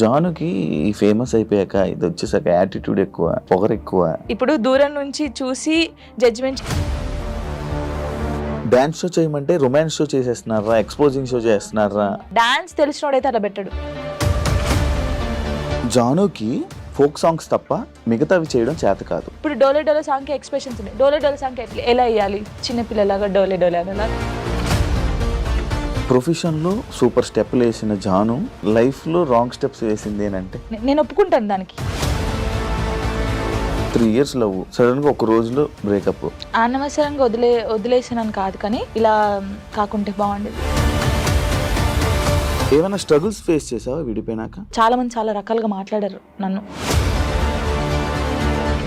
జానుకి famous అయిపోయాక ఇది వచ్చేసాక యాటిట్యూడ్ ఎక్కువ, పొగరు ఎక్కువ. ఇప్పుడు దూరం నుంచి చూసి జడ్జిమెంట్. డాన్స్ షో చేయమంటే రొమాన్స్ షో చేసేస్తున్నారా, ఎక్స్పోజింగ్ షో చేస్తున్నారా? డాన్స్ తెలిసినోడైతే అలా పెట్టాడు. జానుకి ఫోక్ సాంగ్స్ తప్ప మిగతావి చేయడం చేత కాదు. ఇప్పుడు డోలే డోలే సాంగ్ కి ఎక్స్ప్రెషన్స్ ఉన్నాయి. డోలే డోలే సాంగ్ ఎలా వేయాలి, చిన్నపిల్లలాగా డోలే డోలే అలా. ప్రొఫెషన్లో సూపర్ స్టెప్లు వేసిన జాను లైఫ్లో రాంగ్ స్టెప్స్ వేసింది అంటే నేను ఒప్పుకుంటాను దానికి. 3 years లవ్, సడన్గా ఒక రోజులో బ్రేకప్. అనవసరంగా వదిలేసానని కాదు, కానీ ఇలా కాకుంటే బాగుండేది. ఏమైనా స్ట్రగుల్స్ ఫేస్ చేసావా విడిపోయినాక? చాలా మంది చాలా రకాలుగా మాట్లాడారు నన్ను.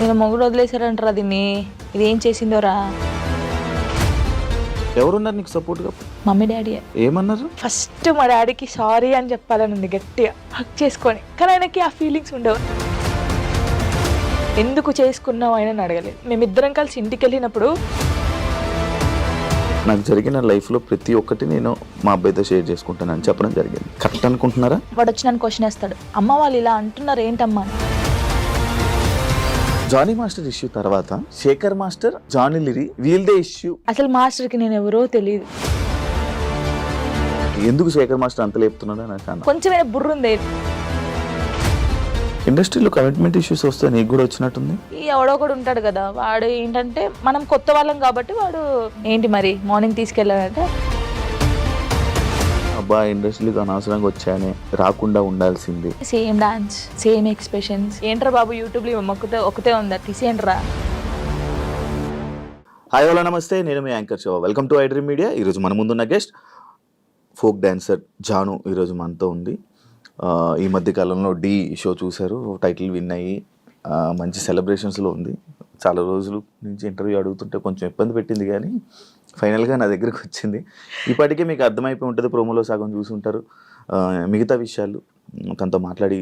నేను మొగుడు వదిలేసారంటారా దీన్ని, ఇది ఏం చేసిందోరా. ఎవరున్నారు నీకు సపోర్ట్గా? Mummy daddy. ఏమన్నారు? ఫస్ట్ మా డాడీకి సారీ అని చెప్పాలని ఉంది గట్టిగా, హక్ చేసుకొని. కానీ ఆయనకి ఆ ఫీలింగ్స్ ఉండవు. ఎందుకు చేసుకున్నావు ఆయన అడగలేదు. మేమిద్దరం కలిసి ఇంటికి వెళ్ళినప్పుడు నాకు జరిగిన లైఫ్లో ప్రతి ఒక్కటి నేను మా అబ్బాయితో షేర్ చేసుకుంటానని చెప్పడం జరిగింది. కరెక్ట్ అనుకుంటున్నారా? వాడు వచ్చి నన్ను క్వశ్చన్ వేస్తాడు, అమ్మ వాళ్ళు ఇలా అంటున్నారు ఏంటమ్మా అని. జానీ మాస్టర్ ఇష్యూ తర్వాత శేఖర్ మాస్టర్, జానీ లిరి వీళ్ళదే ఇష్యూ. అసలు మాస్టర్కి నేను ఎవరో తెలియదు. ఎందుకు శేఖర్ మాస్టర్ అంత లేపుతున్నాడో నాకు అన్న. కొంచెం బుర్ర ఉంది. ఇండస్ట్రీలో కమిట్మెంట్ ఇష్యూస్ వస్తే నీకు కూడా వచ్చినట్టుంది. ఈ ఎవడో కూడా ఉంటాడు కదా, వాడు ఏంటంటే మనం కొత్త వాళ్ళం కాబట్టి వాడు ఏంటి మరి మార్నింగ్ తీసుకెళ్ళాలంటే అబ్బా ఇండస్ట్రీకి అనవసరంగా వచ్చానే, రాకుండా ఉండాల్సింది. Same dance, same expressions. ఏంట్రా బాబు యూట్యూబ్లో ఒకతే ఉందా, తీసేయండిరా. హాయ్ హలో నమస్తే, నేను మీ anchor Shiva. Welcome to iDream Media. ఈరోజు మన ముందున్న గెస్ట్ ఫోక్ డాన్సర్ జాను ఈరోజు మనతో ఉంది. ఈ మధ్య కాలంలో డి షో చూశారు, టైటిల్ విన్ అయ్యి మంచి సెలబ్రేషన్స్లో ఉంది. చాలా రోజుల నుంచి ఇంటర్వ్యూ అడుగుతుంటే కొంచెం ఇబ్బంది పెట్టింది, కానీ ఫైనల్గా నా దగ్గరికి వచ్చింది. ఇప్పటికే మీకు అర్థమైపోయి ఉంటుంది, ప్రోమోలో సగం చూసి ఉంటారు. మిగతా విషయాలు తనతో మాట్లాడి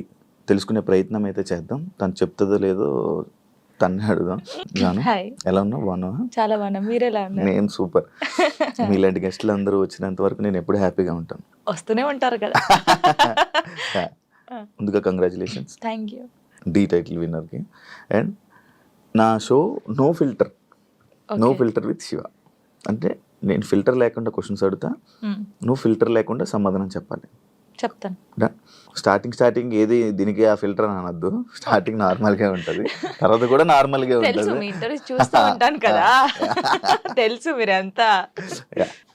తెలుసుకునే ప్రయత్నం అయితే చేద్దాం. తను చెప్తుందో లేదో తన్నే అడుగుదాం. జాను ఎలా ఉన్నావు? బాగున్నావా? చాలా బాగున్నా, మీరు ఎలా ఉన్నారు? నేను సూపర్. మీలాంటి గెస్ట్లు అందరూ వచ్చినంత వరకు నేను ఎప్పుడు హ్యాపీగా ఉంటాను. వస్తూనే ఉంటారు కదా. ముందుగా congratulations, thank you. The title విన్నర్కి. అండ్ నా show no filter, no filter with Shiva. అంటే నేను ఫిల్టర్ లేకుండా క్వశ్చన్స్ అడుగుతా, నువ్వు ఫిల్టర్ లేకుండా సమాధానం చెప్పాలి. చెప్తాను. స్టార్టింగ్ ఏది దీనికి ఆ ఫిల్టర్ అని అనొద్దు. స్టార్టింగ్ నార్మల్గా ఉంటుంది, తర్వాత కూడా నార్మల్గా తెలుసు, ఉంటుంది. మీ ఇంటర్వ్యూ చూస్తూ ఉంటాను కదా, తెలుసు మీరంతా.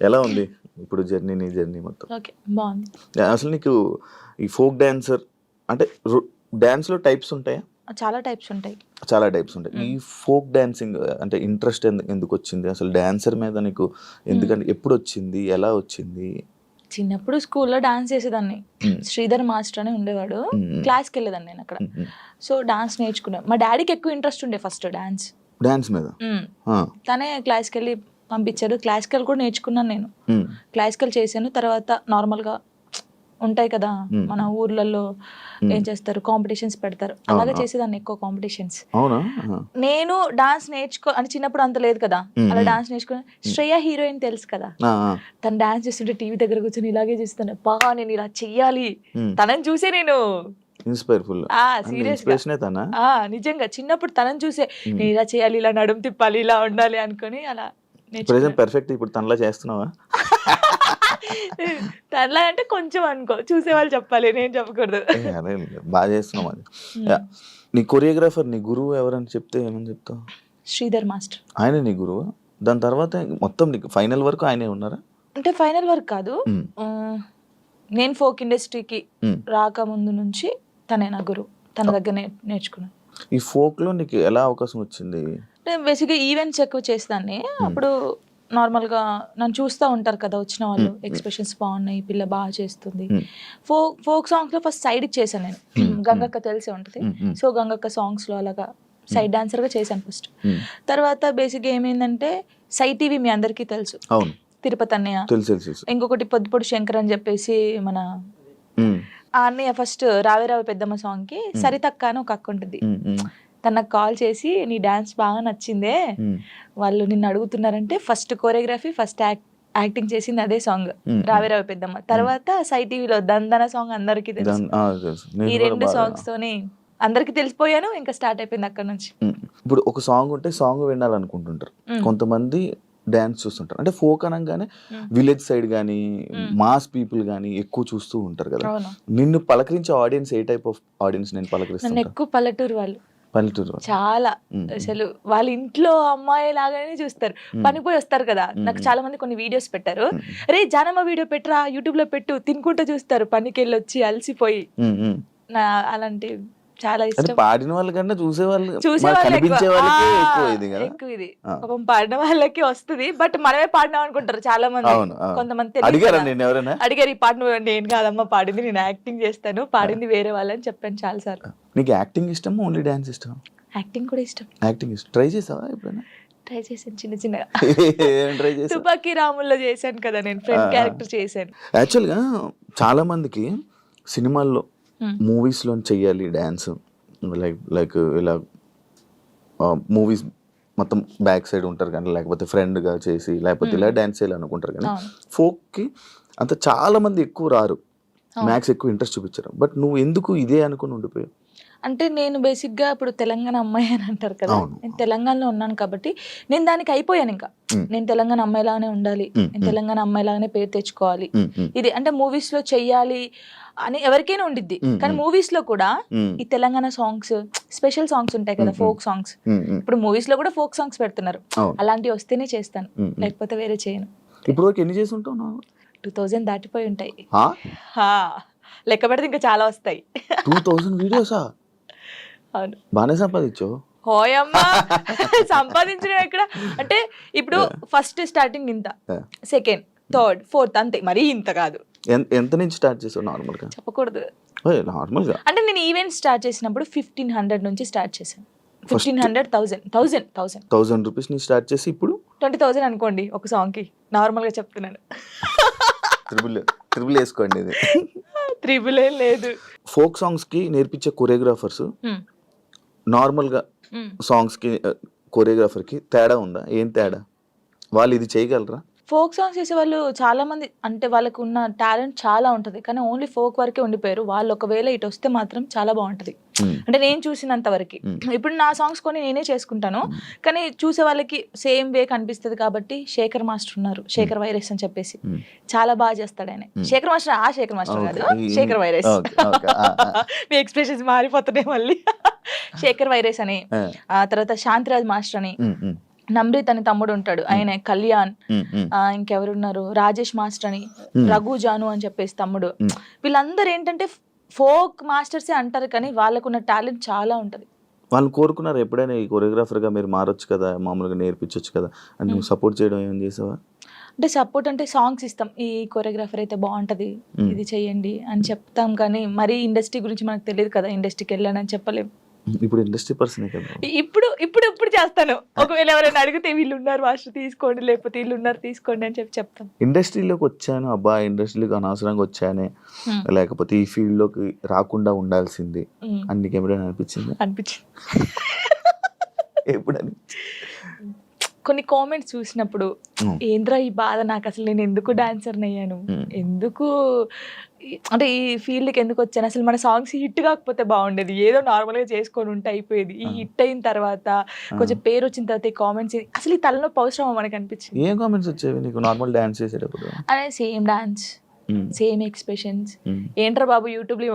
ఎలా ఉంది ఇప్పుడు జర్నీ, నీ జర్నీ మొత్తం? ఓకే, బాగుంది. అసలు నీకు ఈ ఫోక్ డాన్సర్ అంటే డాన్స్లో టైప్స్ ఉంటాయా? చాలా టైప్స్ ఉంటాయి. చాలా టైప్స్ ఉంటాయి. ఈ ఫోక్ డాన్సింగ్ అంటే ఇంట్రెస్ట్ ఎందుకు వచ్చింది అసలు డాన్సర్ మీద నీకు? ఎందుకంటే ఎప్పుడు వచ్చింది, ఎలా వచ్చింది? చిన్నప్పుడు స్కూల్లో డాన్స్ చేసేదాన్ని. శ్రీధర్ మాస్టర్ అని ఉండేవాడు, క్లాస్కి వెళ్ళేదాన్ని నేను అక్కడ. సో డాన్స్ నేర్చుకున్నా. మా డాడీకి ఎక్కువ ఇంట్రెస్ట్ ఉండే ఫస్ట్ డాన్స్ మీద. తనే క్లాస్కి వెళ్ళి పంపించాడు. క్లాసికల్ కూడా నేర్చుకున్నాను నేను. క్లాసికల్ చేశాను. తర్వాత నార్మల్గా ఉంటాయి కదా మన ఊర్లలో, ఏం చేస్తారు, కాంపిటీషన్స్ పెడతారు, అలాగే చేసేదాన్ని ఎక్కువ కాంపిటీషన్స్. నేను డాన్స్ అని చిన్నప్పుడు అంత లేదు కదా, అలా డాన్స్ నేర్చుకుని. శ్రేయ హీరోయిన్ తెలుసు కదా, తను డాన్స్ చేస్తుంటే టీవీ దగ్గర కూర్చొని ఇలాగే చేస్తాను. బాగా నేను ఇలా చెయ్యాలి, తనని చూసే నేను నిజంగా చిన్నప్పుడు తనని చూసే నేను ఇలా చేయాలి, ఇలా నడుము తిప్పాలి, ఇలా ఉండాలి అనుకుని అలా పర్ఫెక్ట్. ఇప్పుడు తనలా చేస్తున్నావా? తనలా అంటే కొంచెం అనుకో, చూసే వాళ్ళు చెప్పాలి, నేను చెప్పకూడదు. బాగా చేస్తున్నావు. అది నీ కొరియోగ్రాఫర్, నీ గురువు ఎవరని చెప్తే ఏమని చెప్తావు? శ్రీధర్ మాస్టర్. ఆయన నీ గురువు? దాని తర్వాత మొత్తం నీకు ఫైనల్ వరకు ఆయనే ఉన్నారా? అంటే ఫైనల్ వరకు కాదు, నేను ఫోక్ ఇండస్ట్రీకి రాకముందు నుంచి తనే నా గురువు. తన దగ్గర నేర్చుకున్నాను. ఈ ఫోక్ లో నీకు ఎలా అవకాశం వచ్చింది? బేసిక్గా ఈవెంట్స్ ఎక్కువ చేస్తాను. అప్పుడు నార్మల్గా నన్ను చూస్తూ ఉంటారు కదా వచ్చిన వాళ్ళు, ఎక్స్ప్రెషన్స్ బాగున్నాయి, పిల్ల బాగా చేస్తుంది. ఫోక్ సాంగ్స్ లో ఫస్ట్ సైడ్ చేశాను నేను. గంగక్క తెలిసే ఉంటుంది. సో గంగక్క సాంగ్స్ లో అలాగా సైడ్ డాన్సర్ గా చేశాను ఫస్ట్. తర్వాత బేసిక్గా ఏమైందంటే సై టీవీ మీ అందరికీ తెలుసు, తిరుపతి అన్నయ్య. ఇంకొకటి పొద్దుపొడి శంకర్ అని చెప్పేసి మన ఆ అన్నయ్య ఫస్ట్ రావే రావే పెద్దమ్మ సాంగ్ కి సరితక్క అని ఒక అక్క ఉంటుంది. తనకు కాల్ చేసి నీ డాన్స్ బాగా నచ్చిందే, వాళ్ళు నిన్ను అడుగుతున్నారంటే ఫస్ట్ కోరియోగ్రఫీ, ఫస్ట్ యాక్టింగ్ చేసింది అదే సాంగ్ రావే రావే పెద్దమ్మ. తర్వాత సై టీవీలో దందన సాంగ్ అందరికీ తెలుసు. ఈ 2 సాంగ్స్ తోని అందరికి తెలిసిపోయాను. ఇంకా స్టార్ట్ అయిపోయింది అక్కడ నుంచి. ఇప్పుడు ఒక సాంగ్ ఉంటే సాంగ్ వినాలనుకుంటుంటారు కొంతమంది, డాన్స్ చూస్తుంటారు. అంటే ఫోక్ అనగానే విలేజ్ సైడ్ కానీ మాస్ పీపుల్ కానీ ఎక్కువ చూస్తూ ఉంటారు కదా. నిన్ను పలకరించే ఆడియన్స్ ఏ టైప్ ఆఫ్ ఆడియన్స్ నేను పలకరిస్తాను? ఎక్కువ పల్లెటూరు వాళ్ళు, పల్లెటూరు చాలా అసలు వాళ్ళ ఇంట్లో అమ్మాయి లాగానే చూస్తారు. పనిపోయి వస్తారు కదా. నాకు చాలా మంది కొన్ని వీడియోస్ పెట్టారు, రే జానమ్మ వీడియో పెట్టరా యూట్యూబ్ లో పెట్టు, తినుకుంటూ చూస్తారు పనికి వెళ్ళి వచ్చి అలసిపోయి. అలాంటి చాలా ఇష్టం. పాడిన వాళ్ళకన్నా చూసే వాళ్ళు ఎక్కువ ఇది పాపం పాడిన వాళ్ళకి వస్తుంది. బట్ మనమే పాడినాం అనుకుంటారు చాలా మంది. కొంతమంది అడిగారు ఈ పాట నేను కాదమ్మా పాడింది, నేను యాక్టింగ్ చేస్తాను, పాడింది వేరే వాళ్ళని చెప్పాను చాలా సార్లు. నీకు యాక్టింగ్ ఇష్టం ఓన్లీ డాన్స్ ఇష్టం? యాక్టింగ్ కూడా ఇష్టం. యాక్టింగ్ ఇష్టం. ట్రై చేసావా ఎప్పుడైనా? ట్రై చేశాను చిన్న చిన్నగా. తుపాకీ రాముల్లో చేశాను కదా నేను, ఫ్రెండ్ క్యారెక్టర్ చేశాను. యాక్చువల్గా చాలా మందికి సినిమాల్లో మూవీస్లో చెయ్యాలి డ్యాన్స్, లైక్ ఇలా మూవీస్ మొత్తం బ్యాక్ సైడ్ ఉంటారు కానీ, లేకపోతే ఫ్రెండ్గా చేసి లేకపోతే ఇలా డ్యాన్స్ చేయాలి అనుకుంటారు కానీ ఫోక్కి అంత చాలా మంది ఎక్కువ రారు, మ్యాక్స్ ఎక్కువ ఇంట్రెస్ట్ చూపించారు. బట్ నువ్వు ఎందుకు ఇదే అనుకుని ఉండిపోయావు? అంటే నేను బేసిక్గా ఇప్పుడు తెలంగాణ అమ్మాయి అని అంటారు కదా, నేను తెలంగాణలో ఉన్నాను కాబట్టి నేను దానికి అయిపోయాను. ఇంకా నేను తెలంగాణ అమ్మాయిలాగానే ఉండాలి, నేను తెలంగాణ అమ్మాయిలాగానే పేరు తెచ్చుకోవాలి, ఇది అంటే మూవీస్ లో చెయ్యాలి అని ఎవరికైనా ఉండిద్ది. కానీ మూవీస్ లో కూడా ఈ తెలంగాణ సాంగ్స్, స్పెషల్ సాంగ్స్ ఉంటాయి కదా, ఫోక్ సాంగ్స్. ఇప్పుడు మూవీస్ లో కూడా ఫోక్ సాంగ్స్ పెడుతున్నారు, అలాంటివి వస్తేనే చేస్తాను, లేకపోతే వేరే చేయను. ఇప్పుడు ఎన్ని చేసి ఉంటావు? 2000 దాటిపోయి ఉంటాయి. లెక్క పెడితే ఇంకా చాలా వస్తాయి. 2000 వీడియోసా? అవును. బాగానే సంపాదించావు. హోయమ్మా, సంపాదించడం ఎక్కడ అంటే ఇప్పుడు ఫస్ట్ స్టార్టింగ్ ఇంత, సెకండ్, థర్డ్, ఫోర్త్ అంతే, మరీ ఇంత కాదు. ఎంత నుంచి స్టార్ట్ చేసావు? నార్మల్గా చెప్పకూడదు. నార్మల్గా అంటే నేను ఈవెంట్ స్టార్ట్ చేసినప్పుడు 1500 నుంచి స్టార్ట్ చేశాను. 1500, 1000 రూపీస్ నుంచి స్టార్ట్ చేసి ఇప్పుడు 20,000 అనుకోండి ఒక సాంగ్ కి. నార్మల్ గా చెప్తున్నాను. త్రిబుల్ వేసుకోండి. ఇది త్రిబుల్ లేదు. ఫోక్ సాంగ్స్ కి నేర్పించే కొరియోగ్రాఫర్స్ నార్మల్ గా సాంగ్స్ కి కొరియోగ్రాఫర్ కి తేడా ఉందా? ఏం తేడా? వాళ్ళు ఇది చేయగలరా? ఫోక్ సాంగ్స్ చేసే వాళ్ళు చాలా మంది, అంటే వాళ్ళకు ఉన్న టాలెంట్ చాలా ఉంటది, కానీ ఓన్లీ ఫోక్ వరకే ఉండిపోయారు. వాళ్ళు ఒకవేళ ఇటు వస్తే మాత్రం చాలా బాగుంటది. అంటే నేను చూసినంత వరకు. ఇప్పుడు నా సాంగ్స్ కొని నేనే చేసుకుంటాను, కానీ చూసే వాళ్ళకి సేమ్ వే కనిపిస్తుంది. కాబట్టి శేఖర్ మాస్టర్ ఉన్నారు, శేఖర్ వైరస్ అని చెప్పేసి, చాలా బాగా చేస్తాడు ఆయన. శేఖర్ మాస్టర్, ఆ శేఖర్ మాస్టర్ కాదు, శేఖర్ వైరస్. మీ ఎక్స్ప్రెషన్స్ మారిపోతున్నాయి మళ్ళీ. శేఖర్ వైరస్ అని, ఆ తర్వాత శాంతిరాజ్ మాస్టర్ అని, నమ్రీత్ అని తమ్ముడు ఉంటాడు, ఆయన కళ్యాణ్, ఇంకెవరున్నారు, రాజేష్ మాస్టర్ అని, రఘు జాను అని చెప్పేసి తమ్ముడు. వీళ్ళందరూ ఏంటంటే ఫోక్ మాస్టర్సే అంటారు, కానీ వాళ్ళకున్న టాలెంట్ చాలా ఉంటది. వాళ్ళు కోరుకున్నారు ఎప్పుడైనా ఈ కొరియోగ్రాఫర్ గా మీరు మారొచ్చు కదా, మామూలుగా నేర్పించవచ్చు కదా అని నువ్వు సపోర్ట్ చేయడం ఏం చేసావా? అంటే సపోర్ట్ అంటే సాంగ్స్ ఇస్తాం, ఈ కొరియోగ్రాఫర్ అయితే బాగుంటది, ఇది చెయ్యండి అని చెప్తాం, కానీ మరీ ఇండస్ట్రీ గురించి మనకు తెలియదు కదా, ఇండస్ట్రీకి వెళ్ళానని చెప్పలేము. ఇప్పుడు ఇండస్ట్రీ పర్సన్ కదా. ఇప్పుడు చేస్తాను. ఒకవేళ ఎవరైనా అడిగితే వీళ్ళు ఉన్నారు మాస్టర్ తీసుకోండి, లేకపోతే వీళ్ళు ఉన్నారు తీసుకోండి అని చెప్తాం. ఇండస్ట్రీలోకి వచ్చాను, అబ్బా ఇండస్ట్రీలోకి అనవసరంగా వచ్చానే, లేకపోతే ఈ ఫీల్డ్ లోకి రాకుండా ఉండాల్సింది అని నీకు ఎప్పుడైనా అనిపించింది? ఎప్పుడు అనిపించింది? కొన్ని కామెంట్స్ చూసినప్పుడు, ఏంద్రా ఈ బాధ, నాకు అసలు నేను ఎందుకు డాన్సర్ని అయ్యాను, ఎందుకు అంటే ఈ ఫీల్డ్కి ఎందుకు వచ్చాను, అసలు మన సాంగ్స్ హిట్ కాకపోతే బాగుండేది, ఏదో నార్మల్గా చేసుకొని ఉంటే అయిపోయేది. ఈ హిట్ అయిన తర్వాత కొంచెం పేరు వచ్చిన తర్వాత ఈ కామెంట్స్, అసలు ఈ తలనొప్పి అవసరమా మనకు అనిపించింది. ఏం కామెంట్స్ వచ్చేవి నీకు నార్మల్ డాన్స్ చేసేటప్పుడు? అదే సేమ్ డాన్స్, సేమ్ ఎక్స్ప్రెషన్స్, ఏంట్రా బాబు యూట్యూబ్ లో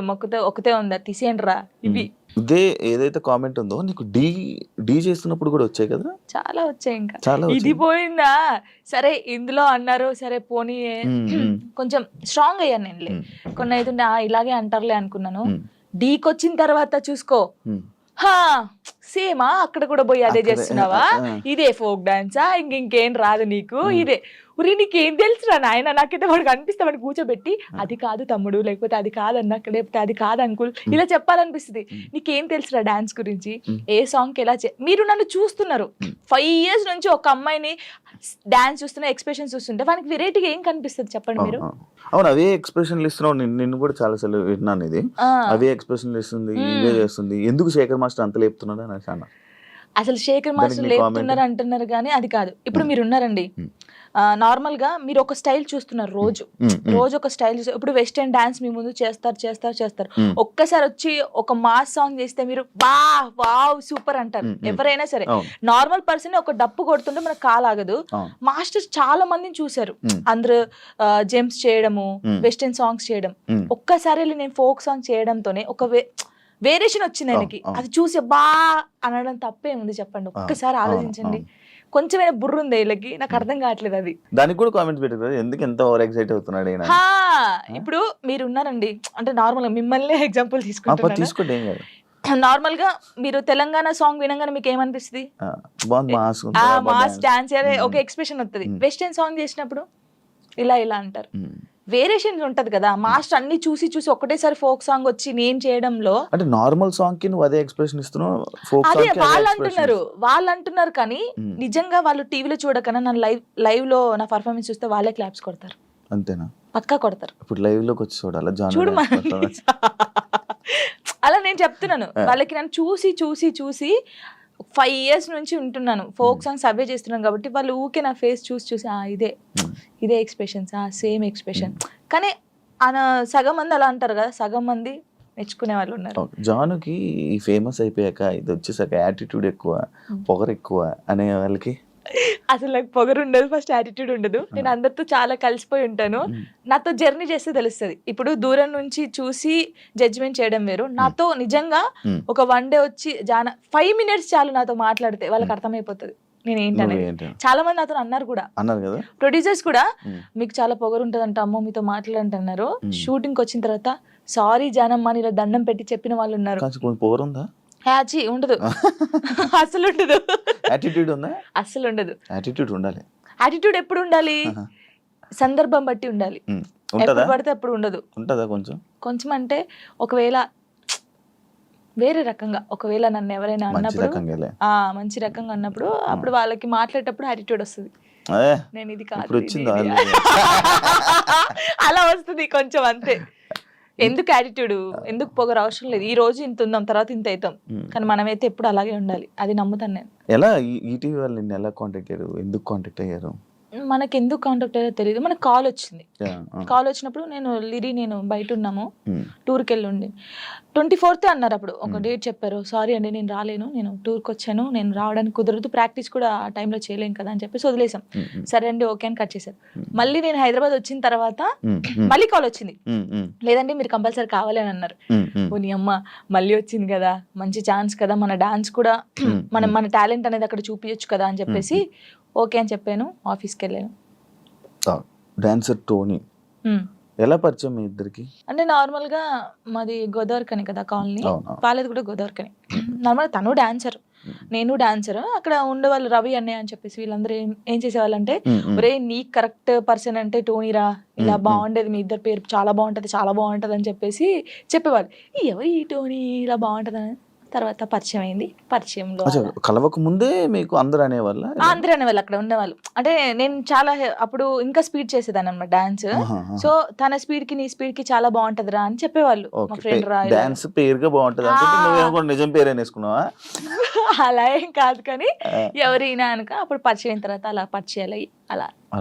ఒకతే ఉందా తీసేయండిరా, ఇవి. ఇదే ఏదైతే కామెంట్ ఉందో నీకు డీ చేస్తున్నప్పుడు కూడా వచ్చాయి కదా? చాలా వచ్చాయి. ఇంకా ఇది పోయిందా, సరే ఇందులో అన్నారు, సరే పోనీ కొంచెం స్ట్రాంగ్ అయ్యాను నేను. కొన్ని అయితే ఇలాగే అంటారులే అనుకున్నాను. డీకి వచ్చిన తర్వాత చూసుకో, సేమా అక్కడ కూడా పోయి అదే చేస్తున్నావా, ఇదే ఫోక్ డాన్సా, ఇంకేం రాదు నీకు, ఇదే ఉరి నీకేం తెలుసురా నాయన, నాకైతే వాడికి అనిపిస్తే వాడిని కూర్చోబెట్టి అది కాదు తమ్ముడు, లేకపోతే అది కాదన్నా, లేకపోతే అది కాదు అంకుల్, ఇలా చెప్పాలనిపిస్తుంది. నీకేం తెలుసురా డాన్స్ గురించి, ఏ సాంగ్ ఎలా మీరు నన్ను చూస్తున్నారు 5 years నుంచి, ఒక అమ్మాయిని డాన్స్ చూస్తున్నా, ఎక్స్ప్రెషన్స్ చూస్తుంటే వానికి వెరైటీగా ఏం కనిపిస్తుంది చెప్పండి మీరు? అవును, అవే ఎక్స్ప్రెషన్లు ఇస్తున్నావు. నిన్ను కూడా చాలా సార్లు విన్నాను, ఇది అవే ఎక్స్ప్రెషన్లు ఇస్తుంది, ఇవే చేస్తుంది, ఎందుకు శేఖర్ మాస్టర్ అంత లేపుతున్నాడు అని అన్నా. అసలు శేఖర్ మాస్టర్ మీ లేపుతున్నారు అంటున్నారు కానీ అది కాదు. ఇప్పుడు మీరు ఉన్నారండి, నార్మల్ గా మీరు ఒక స్టైల్ చూస్తున్నారు రోజు ఒక స్టైల్ చూస్తారు. ఇప్పుడు వెస్టర్న్ డాన్స్ మీ ముందు చేస్తారు. ఒక్కసారి వచ్చి ఒక మాస్ సాంగ్ చేస్తే మీరు వావ్ సూపర్ అంటారు ఎవరైనా సరే. నార్మల్ పర్సన్ ఒక డప్పు కొడుతుంటే మనకు కాలాగదు. మాస్టర్స్ చాలా మందిని చూసారు, అందరూ జెమ్స్ చేయడము, వెస్టర్న్ సాంగ్స్ చేయడం. ఒక్కసారి నేను ఫోక్ సాంగ్ చేయడంతోనే ఒక వేరియేషన్ వచ్చింది ఆయనకి. అది చూసి అనడం తప్పే ఉంది చెప్పండి? ఒక్కసారి ఆలోచించండి. కొంచెమైనా బుర్ర ఉంది వీళ్ళకి, నాకు అర్థం కావట్లేదు అది. దానికి కూడా కామెంట్స్ పెట్టారు, ఎందుకు ఎంత ఓవర్ ఎక్సైట్ అవుతున్నాడు ఈయన. ఇప్పుడు మీరు ఉన్నారండి, అంటే నార్మల్ గా మిమ్మల్ని ఎగ్జాంపుల్ తీసుకుంటున్నాను. తీసుకోండి, ఏం కాదు. నార్మల్ గా మీరు తెలంగాణ సాంగ్ వినగానే మీకు ఏమనిపిస్తుంది? మాస్ డాన్స్ ఒక ఎక్స్ప్రెషన్ వస్తుంది. వెస్టర్న్ సాంగ్ చేసినప్పుడు ఇలా అంటారు. వేరియేషన్ ఉంటది కదా. మాస్టర్ అన్ని చూసి ఒకటేసారి ఫోక్ సాంగ్ వచ్చి నేను చేయడంలో, అంటే నార్మల్ సాంగ్ కి నువ్వు అదే ఎక్స్ప్రెషన్ ఇస్తున్నావు, ఫోక్ సాంగ్ కి వాళ్ళు అంటున్నారు కానీ నిజంగా వాళ్ళు టీవీలో చూడకన్నా నా లైవ్ లో నా పర్ఫార్మెన్స్ చూస్తే వాళ్ళే క్లాప్స్ కొడతారు. అంతేనా? పక్కా కొడతారు. ఇప్పుడు లైవ్ లోకి వచ్చి చూడాలి చూడు అలా నేను చెప్తున్నాను వాళ్ళకి. నన్ను చూసి 5 years నుంచి ఉంటున్నాను, ఫోక్ సాంగ్స్ అవే చేస్తున్నాను కాబట్టి వాళ్ళు ఊకే నా ఫేస్ చూసి ఇదే ఎక్స్ప్రెషన్స్, సేమ్ ఎక్స్ప్రెషన్. కానీ సగం మంది అలా అంటారు కదా, సగం మంది మెచ్చుకునే వాళ్ళు ఉన్నారు. జానుకి ఫేమస్ అయిపోయాక ఇది వచ్చేసాక యాటిట్యూడ్ ఎక్కువ, పొగరు ఎక్కువ అనే వాళ్ళకి అసలు నాకు పొగరు ఉండదు, ఫస్ట్ యాటిట్యూడ్ ఉండదు. నేను అందరితో చాలా కలిసిపోయి ఉంటాను. నాతో జర్నీ చేస్తే తెలుస్తుంది. ఇప్పుడు దూరం నుంచి చూసి జడ్జిమెంట్ చేయడం వేరు. నాతో నిజంగా ఒక 1 day వచ్చి 5 minutes చాలు నాతో మాట్లాడితే వాళ్ళకి అర్థమైపోతుంది నేను ఏంటనేది. చాలా మంది నాతో అన్నారు కూడా, ప్రొడ్యూసర్స్ కూడా, మీకు చాలా పొగరు ఉంటుంది అంట అమ్మో మీతో మాట్లాడంటున్నారు. షూటింగ్ వచ్చిన తర్వాత సారీ జానమ్మ ఇలా దండం పెట్టి చెప్పిన వాళ్ళు ఉన్నారు. ఉండదు, అసలు ఉండదు. యాటిట్యూడ్ ఉందా? అసలు ఉండదు. యాటిట్యూడ్ ఉండాలి. యాటిట్యూడ్ ఎప్పుడు ఉండాలి? సందర్భం బట్టి ఉండాలి. ఎప్పుడు పడితే అప్పుడు ఉండదు. ఉంటదా? కొంచెం అంటే ఒకవేళ వేరే రకంగా, ఒకవేళ నన్ను ఎవరైనా అన్నప్పుడు మంచి రకంగా అన్నప్పుడు అప్పుడు వాళ్ళకి మాట్లాడేటప్పుడు యాటిట్యూడ్ వస్తుంది. నేను ఇది కాదు అలా వస్తుంది కొంచెం, అంతే. ఎందుకు యాటిట్యూడ్, ఎందుకు పొగరు అవసరం లేదు. ఈ రోజు ఇంత ఉందాం, తర్వాత ఇంత అవుతాం, కానీ మనమైతే ఎప్పుడు అలాగే ఉండాలి. అది నమ్ముతాను నేను. ఎలా ఈటీవీ వాళ్ళు నిన్ను ఎలా కాంటాక్ట్ అయ్యారు, ఎందుకు కాంటాక్ట్ అయ్యారు? మనకి ఎందుకు కాంటాక్ట్ అయ్యారో తెలియదు. మనకు కాల్ వచ్చింది. కాల్ వచ్చినప్పుడు నేను బయట ఉన్నాము, టూర్కి వెళ్ళి ఉండి 24th అన్నారు. అప్పుడు ఒక డేట్ చెప్పారు. సారీ అండి నేను రాలేను, నేను టూర్కి వచ్చాను, నేను రావడానికి కుదరదు, ప్రాక్టీస్ కూడా ఆ టైంలో చేయలేను కదా అని చెప్పేసి వదిలేసాం. సరే అండి ఓకే అని కట్ చేశారు. మళ్ళీ నేను హైదరాబాద్ వచ్చిన తర్వాత మళ్ళీ కాల్ వచ్చింది. లేదండి మీరు కంపల్సరీ కావాలి అని అన్నారు. నీ అమ్మ మళ్ళీ వచ్చింది కదా, మంచి ఛాన్స్ కదా, మన డాన్స్ కూడా మన టాలెంట్ అనేది అక్కడ చూపించచ్చు కదా అని చెప్పేసి ఓకే అని చెప్పాను. ఆఫీస్కి వెళ్ళాను. డాన్సర్ టోనీ ఎలా పరిచయం మీ ఇద్దరికి? అంటే నార్మల్ గా మాది గోదావరికని కదా కాలనీ, వాళ్ళది కూడా గోదావరికని. నార్మల్ తను డాన్సర్, నేను డాన్సర్. అక్కడ ఉండేవాళ్ళు రవి అన్నయ్య అని చెప్పేసి వీళ్ళందరూ ఏం చేసేవాళ్ళు అంటే, ఒరే నీ కరెక్ట్ పర్సన్ అంటే టోనీరా, ఇలా బాగుండేది, మీ ఇద్దరు పేరు చాలా బాగుంటది అని చెప్పేసి చెప్పేవాళ్ళు. ఎవరు ఈ టోనీ ఇలా బాగుంటది అని. తర్వాత పరిచయం అయింది. పరిచయంలో కలవక ముందే మీకు అందరూ అనేవాళ్ళు అక్కడ ఉండేవాళ్ళు. అంటే నేను చాలా అప్పుడు ఇంకా స్పీడ్ చేసేదాన్ని అన్నమాట డాన్స్. సో తన స్పీడ్ కి నీ స్పీడ్ కి చాలా బాగుంటదిరా అని చెప్పేవాళ్ళు. మా ఫ్రెండ్ రా డాన్స్ పేరుగా బాగుంటది అంటే నిజం పేరు వేసుకున్నావా? అలా ఏం కాదు కానీ ఎవరైనా అనుక అప్పుడు పరిచయం అయిన తర్వాత అలా పరిచయాలు అయ్యి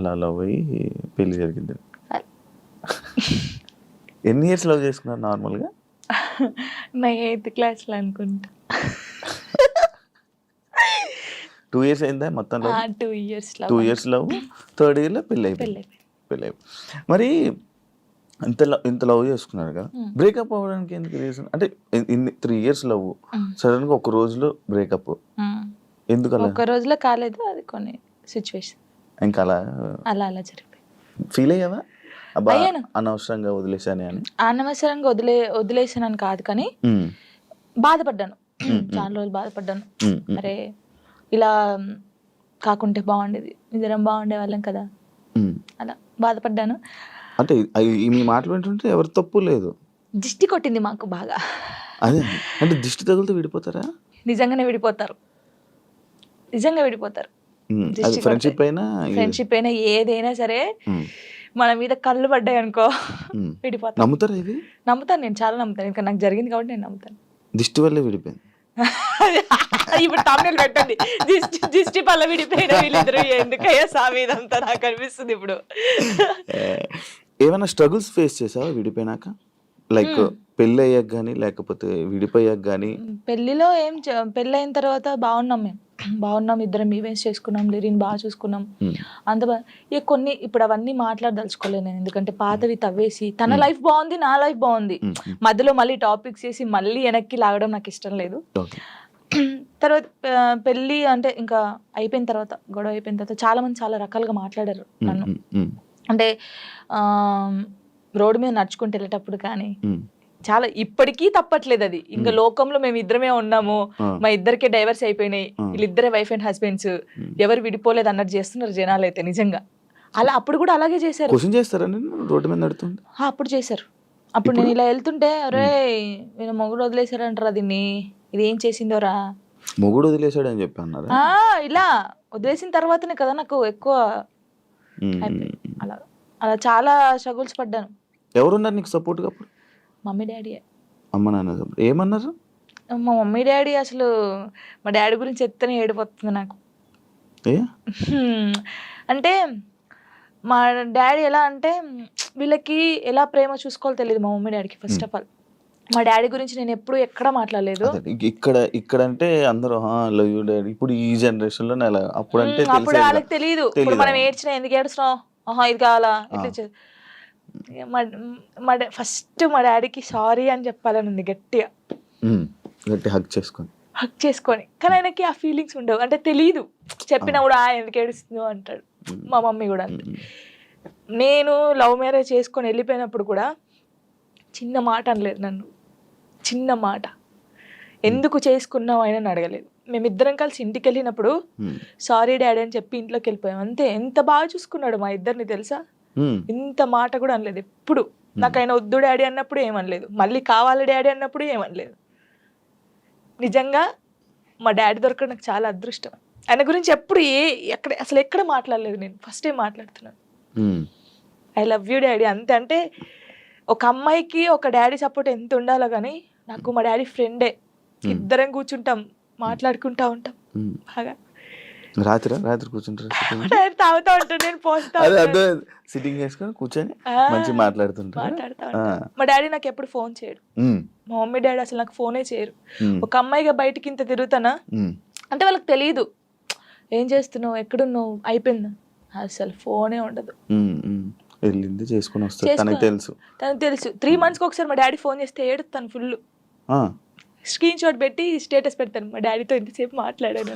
అలా పోయి పెళ్లి జరిగింది. ఎన్ని ఇయర్స్ లవ్ చేసుకున్నారు నార్మల్ గా? నా 8th class లో అనుకుంటా. 2 years అయిందా మొత్తం? 2 years లవ్, 3rd year లో పెళ్ళి అయిపోయింది. మరి ఇంత లవ్ చేసుకున్నారు కదా, బ్రేకప్ అవ్వడానికి ఎందుకు రీజన్? అంటే 3 years లవ్, సడన్ గా ఒక రోజులో బ్రేకప్ ఎందుకు? అలా ఒక రోజులో కాలేదు, అది కొన్ని సిచ్యువేషన్ ఇంకా అలా జరిగిపోయింది. ఫీల్ అయ్యావా అనవసరంగా వదిలేసాను అని? అనవసరంగా వదిలేసానని కాదు కానీ బాధపడ్డాను. చాలా రోజులు బాధపడ్డాను. అరే ఇలా కాకుంటే బాగుండేది, ఇద్దరం బాగుండే వాళ్ళం కదా, అలా బాధపడ్డాను. అంటే మీ మాటలు వింటుంటే ఎవరి తప్పు లేదు. దిష్టి కొట్టింది మాకు బాగా. అదే అంటే దిష్టి తగులుతూ విడిపోతారా? నిజంగా విడిపోతారు. ఫ్రెండ్షిప్ అయినా ఏదైనా సరే మన మీద కళ్ళు పడ్డాయి అనుకో విడిపోతాను. నమ్ముతారా ఇది? నమ్ముతాను, నేను చాలా నమ్ముతాను. ఇంకా నాకు జరిగింది కాబట్టి నేను నమ్ముతాను. దిష్టి వల్లే విడిపోయింది. ఇప్పుడు తమిళ పెట్టండి, దిష్టి పల్ల విడిపోయిన వీళ్ళిద్దరు ఎందుకయ్యా సామి ఇదంతా నాకు అనిపిస్తుంది ఇప్పుడు. ఏమైనా స్ట్రగుల్స్ ఫేస్ చేసావా విడిపోయినాక? లైక్ పెళ్ళి అయ్యాక కానీ లేకపోతే విడిపోయాక కానీ? పెళ్లిలో పెళ్ళి అయిన తర్వాత బాగున్నాం, మేము బాగున్నాం, ఇద్దరం ఈవెంట్స్ చేసుకున్నాం, లిరిని బాగా చూసుకున్నాం, అంత ఇక కొన్ని ఇప్పుడు అవన్నీ మాట్లాడదలుచుకోలేదు నేను, ఎందుకంటే పాతవి తవ్వేసి తన లైఫ్ బాగుంది, నా లైఫ్ బాగుంది, మధ్యలో మళ్ళీ టాపిక్స్ చేసి మళ్ళీ వెనక్కి లాగడం నాకు ఇష్టం లేదు. తర్వాత పెళ్ళి అంటే ఇంకా అయిపోయిన తర్వాత, గొడవ అయిపోయిన తర్వాత చాలా మంది చాలా రకాలుగా మాట్లాడారు నన్ను. అంటే రోడ్డు మీద నడుచుకుంటూ వెళ్ళేటప్పుడు కానీ చాలా, ఇప్పటికీ తప్పట్లేదు అది. ఇంకా లోకంలో మేము ఇద్దరమే ఉన్నాము, మా ఇద్దరికే డైవర్స్ అయిపోయినాయి, వీళ్ళిద్దరే వైఫ్ అండ్ హస్బెండ్స్, ఎవరు విడిపోలేదు అన్నట్టు చేస్తున్నారు జనాలు అయితే నిజంగా. అలా అప్పుడు కూడా అలాగే చేశారు. క్వశ్చన్ చేస్తారా రోడ్డు మీద నడుతుంటే? అప్పుడు చేశారు. అప్పుడు నేను ఇలా వెళ్తుంటే, అరే నేను మొగుడు వదిలేశారంటారా దీన్ని, ఇది ఏం చేసిందోరా, మొగుడు వదిలేశాడు అని చెప్పి అన్నారు. ఇలా వదిలేసిన తర్వాతనే కదా నాకు ఎక్కువ అలా అలా చాలా స్ట్రగుల్స్ పడ్డాను. ఎవరున్నారు నీకు సపోర్ట్గా అప్పుడు? Mummy daddy. అమ్మ నాన్న ఏమన్నారు? మా మమ్మీ డాడీ అసలు, మా డాడీ గురించి చెప్తేనే ఏడిపోతుంది నాకు. అంటే మా డాడీ ఎలా అంటే, వీళ్ళకి ఎలా ప్రేమ చూసుకోవాలో తెలియదు మా మమ్మీ డాడీకి. ఫస్ట్ ఆఫ్ ఆల్ మా డాడీ గురించి నేను ఎప్పుడు ఎక్కడ మాట్లాడలేదు. ఇక్కడ అంటే అందరూ లవ్ యూ డాడీ, ఇప్పుడు ఈ జనరేషన్ లో అప్పుడు అంటే అప్పుడు వాళ్ళకి తెలియదు. ఇప్పుడు మనం ఏడ్చినా ఎందుకు ఏడుస్తున్నావు, ఇది కావాలా, ఇట్లా. ఫస్ట్ మా డాడీకి సారీ అని చెప్పాలని ఉంది గట్టిగా, హగ్ చేసుకొని. కానీ ఆయనకి ఆ ఫీలింగ్స్ ఉండవు, అంటే తెలియదు. చెప్పినా కూడా ఎందుకు ఏడుస్తుందో అంటాడు. మా మమ్మీ కూడా అంతే. నేను లవ్ మ్యారేజ్ చేసుకొని వెళ్ళిపోయినప్పుడు కూడా చిన్న మాట అనలేదు నన్ను, చిన్న మాట. ఎందుకు చేసుకున్నావు ఆయన అడగలేదు. మేమిద్దరం కలిసి ఇంటికి వెళ్ళినప్పుడు సారీ డాడీ అని చెప్పి ఇంట్లోకి వెళ్ళిపోయాం అంతే. ఎంత బాగా చూసుకున్నాడు మా ఇద్దరిని తెలుసా, ఇంత మాట కూడా అనలేదు ఎప్పుడు. నాకు ఆయన వద్దు డాడీ అన్నప్పుడు ఏమనలేదు, మళ్ళీ కావాలి డాడీ అన్నప్పుడు ఏమనలేదు. నిజంగా మా డాడీ దొరకడం నాకు చాలా అదృష్టం. ఆయన గురించి ఎప్పుడు అసలు ఎక్కడ మాట్లాడలేదు నేను, ఫస్ట్ టైం మాట్లాడుతున్నాను. ఐ లవ్ యూ డాడీ అంతే. అంటే ఒక అమ్మాయికి ఒక డాడీ సపోర్ట్ ఎంత ఉండాలో కానీ, నాకు మా డాడీ ఫ్రెండే. ఇద్దరం కూర్చుంటాం, మాట్లాడుకుంటా ఉంటాం బాగా. రాత్రి కూర్చుంటారు, తాగుతా ఉంటాను, నేను పోస్తా సిట్టింగ్ చేసుకొని కూర్చొని మంచిగా మాట్లాడుతా. మా డాడీ నాకు ఎప్పుడు ఫోన్ చేయడు, మా మమ్మీ డాడీ అసలు నాకు ఫోనే చేయరు. ఒక అమ్మాయిగా బయటకి ఇంత తిరుగుతానా అంటే వాళ్ళకి తెలియదు ఏం చేస్తున్నావు, ఎక్కడున్నావు, అయిపోయిందా, అసలు ఫోనే ఉండదు. వెళ్ళింది చేసుకుని వస్తాను, తనకు తెలుసు. 3 months ఒకసారి మా డాడీ ఫోన్ చేస్తే ఏడుస్తాను ఫుల్, స్క్రీన్ షాట్ పెట్టి స్టేటస్ పెడతాను, మా డాడీతో ఇంతసేపు మాట్లాడాను.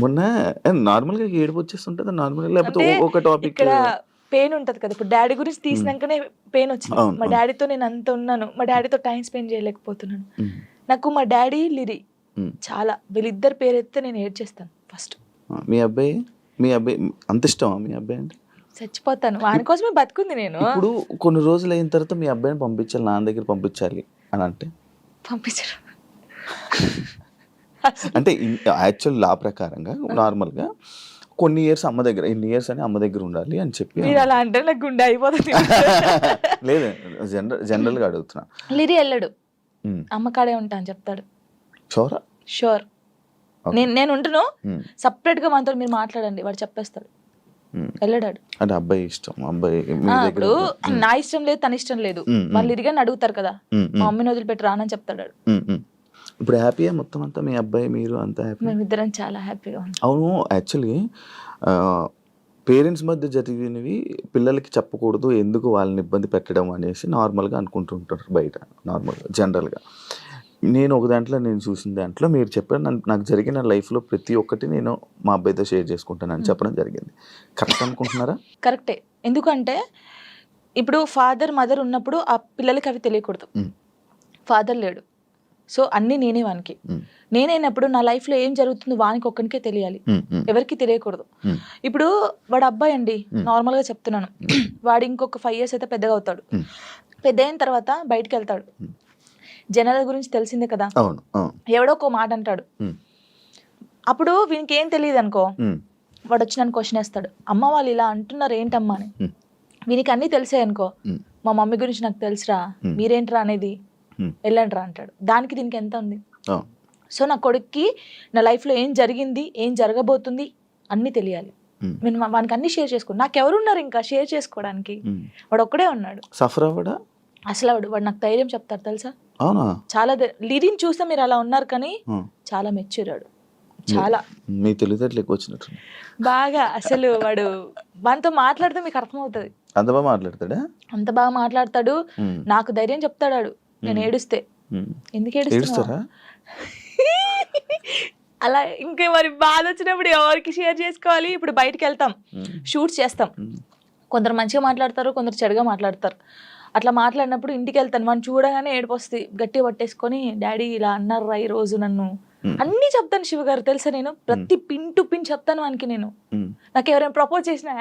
మొన్న నార్మల్గా ఏడుపు వచ్చేస్తుంటుంది నార్మల్గా, లేకపోతే ఒక టాపిక్ ఇక్కడ పెయిన్ ఉంటది కదా. ఇప్పుడు డాడీ గురించి తీసినాకనే పెయిన్ వచ్చింది. మా డాడీతో నేను అంత ఉన్నాను, మా డాడీతో టైం స్పెండ్ చేయలేకపోతున్నాను. నాకు మా డాడీ లిరి చాలా, వీళ్ళిద్దరు పేరు ఎత్తే నేను ఏడ్చేస్తాను ఫస్ట్. మీ అబ్బాయి అంత ఇష్టమా మీ అబ్బాయి అంటే? చచ్చిపోతాను వాని కోసమే బతుకుంది నేను. ఇప్పుడు కొన్ని రోజులు అయిన తర్వాత మీ అబ్బాయిని పంపించాలి, నాన్న దగ్గర పంపించాలి అని అంటే పంపించరు. అంటే యాక్చువల్ లా ప్రకారంగా నార్మల్గా కొన్ని ఇయర్స్ అమ్మ దగ్గర, ఇన్ని ఇయర్స్ అని అమ్మ దగ్గర ఉండాలి అని చెప్పి. మీరు అలా అంటే నాకు గుండె అయిపోతుంది. లేదు, జనరల్గా అడుగుతున్నా. లిరి వెళ్ళడు, అమ్మ కాడే ఉంటా అని చెప్తాడు. షూర్. నేను ఉంటును, సపరేట్ గా మనతో మీరు మాట్లాడండి, వాడు చెప్పేస్తాడు. వెళ్ళడాడు. అంటే అబ్బాయి ఇష్టం, అబ్బాయి ఇప్పుడు నా ఇష్టం లేదు, తన ఇష్టం లేదు, వాళ్ళు ఇరిగాని అడుగుతారు కదా, మా మమ్మీని వదిలిపెట్టి రానని చెప్తాడు. ఇప్పుడు హ్యాపీయా మొత్తం అంతా, మీ అబ్బాయి మీరు అంతా హ్యాపీ? మేమిద్దరం చాలా హ్యాపీగా ఉన్నాం. అవును, యాక్చువల్లీ పేరెంట్స్ మధ్య జరిగినవి పిల్లలకి చెప్పకూడదు, ఎందుకు వాళ్ళని ఇబ్బంది పెట్టడం అనేసి నార్మల్గా అనుకుంటుంటారు బయట, నార్మల్గా జనరల్గా. నేను ఒక దాంట్లో నేను చూసిన దాంట్లో మీరు చెప్పారు, నాకు జరిగిన లైఫ్లో ప్రతి ఒక్కటి నేను మా అబ్బాయితో షేర్ చేసుకుంటానని చెప్పడం జరిగింది. కరెక్ట్ అనుకుంటున్నారా? కరెక్టే. ఎందుకంటే ఇప్పుడు ఫాదర్ మదర్ ఉన్నప్పుడు ఆ పిల్లలకి అవి తెలియకూడదు. ఫాదర్ లేడు, సో అన్నీ నేనే వానికి. నేనైనప్పుడు నా లైఫ్లో ఏం జరుగుతుందో వానికి ఒక్కనికే తెలియాలి, ఎవరికి తెలియకూడదు. ఇప్పుడు వాడు అబ్బాయి అండి, నార్మల్గా చెప్తున్నాను, వాడు ఇంకొక 5 years అయితే పెద్దగా అవుతాడు. పెద్ద అయిన తర్వాత బయటకు వెళ్తాడు, జనాల గురించి తెలిసిందే కదా, ఎవడో ఒక మాట అంటాడు. అప్పుడు వీనికి ఏం తెలియదు అనుకో, వాడు వచ్చి నన్ను క్వశ్చన్ వేస్తాడు, అమ్మ వాళ్ళు ఇలా అంటున్నారు ఏంటమ్మా అని. వీనికి అన్నీ తెలిసాయి అనుకో, మా మమ్మీ గురించి నాకు తెలుసురా, మీరేంట్రా అనేది, వెళ్ళండి రా అంటాడు. దానికి దీనికి ఎంత ఉంది? సో నా కొడుక్కి నా లైఫ్లో ఏం జరిగింది, ఏం జరగబోతుంది అన్నీ తెలియాలి. నేను వానికి అన్ని షేర్ చేసుకోండి. నాకెవరున్నారు ఇంకా షేర్ చేసుకోవడానికి? వాడు ఒక్కడే ఉన్నాడు. సఫర్ అవ్వడా అసలు వాడు నాకు ధైర్యం చెప్తారు తెలుసా. అవునా? చాలా లిరిని చూస్తే మీరు అలా ఉన్నారు కానీ చాలా మెచ్యూరాడు. చాలా మీ తెలివితేటలు ఎక్కువ వచ్చినట్టు బాగా. అసలు వాడు వానితో మాట్లాడితే మీకు అర్థమవుతుంది. అంత బాగా మాట్లాడతాడా? అంత బాగా మాట్లాడతాడు. నాకు ధైర్యం చెప్తాడు నేను ఏడుస్తే. ఎందుకు ఏడుస్తారా అలా? ఇంకా మరి బాధ వచ్చినప్పుడు ఎవరికి షేర్ చేసుకోవాలి? ఇప్పుడు బయటకు వెళ్తాం, షూట్స్ చేస్తాం, కొందరు మంచిగా మాట్లాడతారు, కొందరు చెడుగా మాట్లాడతారు. అట్లా మాట్లాడినప్పుడు ఇంటికి వెళ్తాను, వాడిని చూడగానే ఏడుపు వస్తుంది. గట్టిగా పట్టేసుకొని డాడీ ఇలా అన్నారా ఈ రోజు నన్ను అన్నీ చెప్తాను. శివ గారు తెలుసా, నేను ప్రతి పిన్ టు పిన్ చెప్తాను వానికి. నేను నాకు ఎవరైనా ప్రపోజ్ చేసినా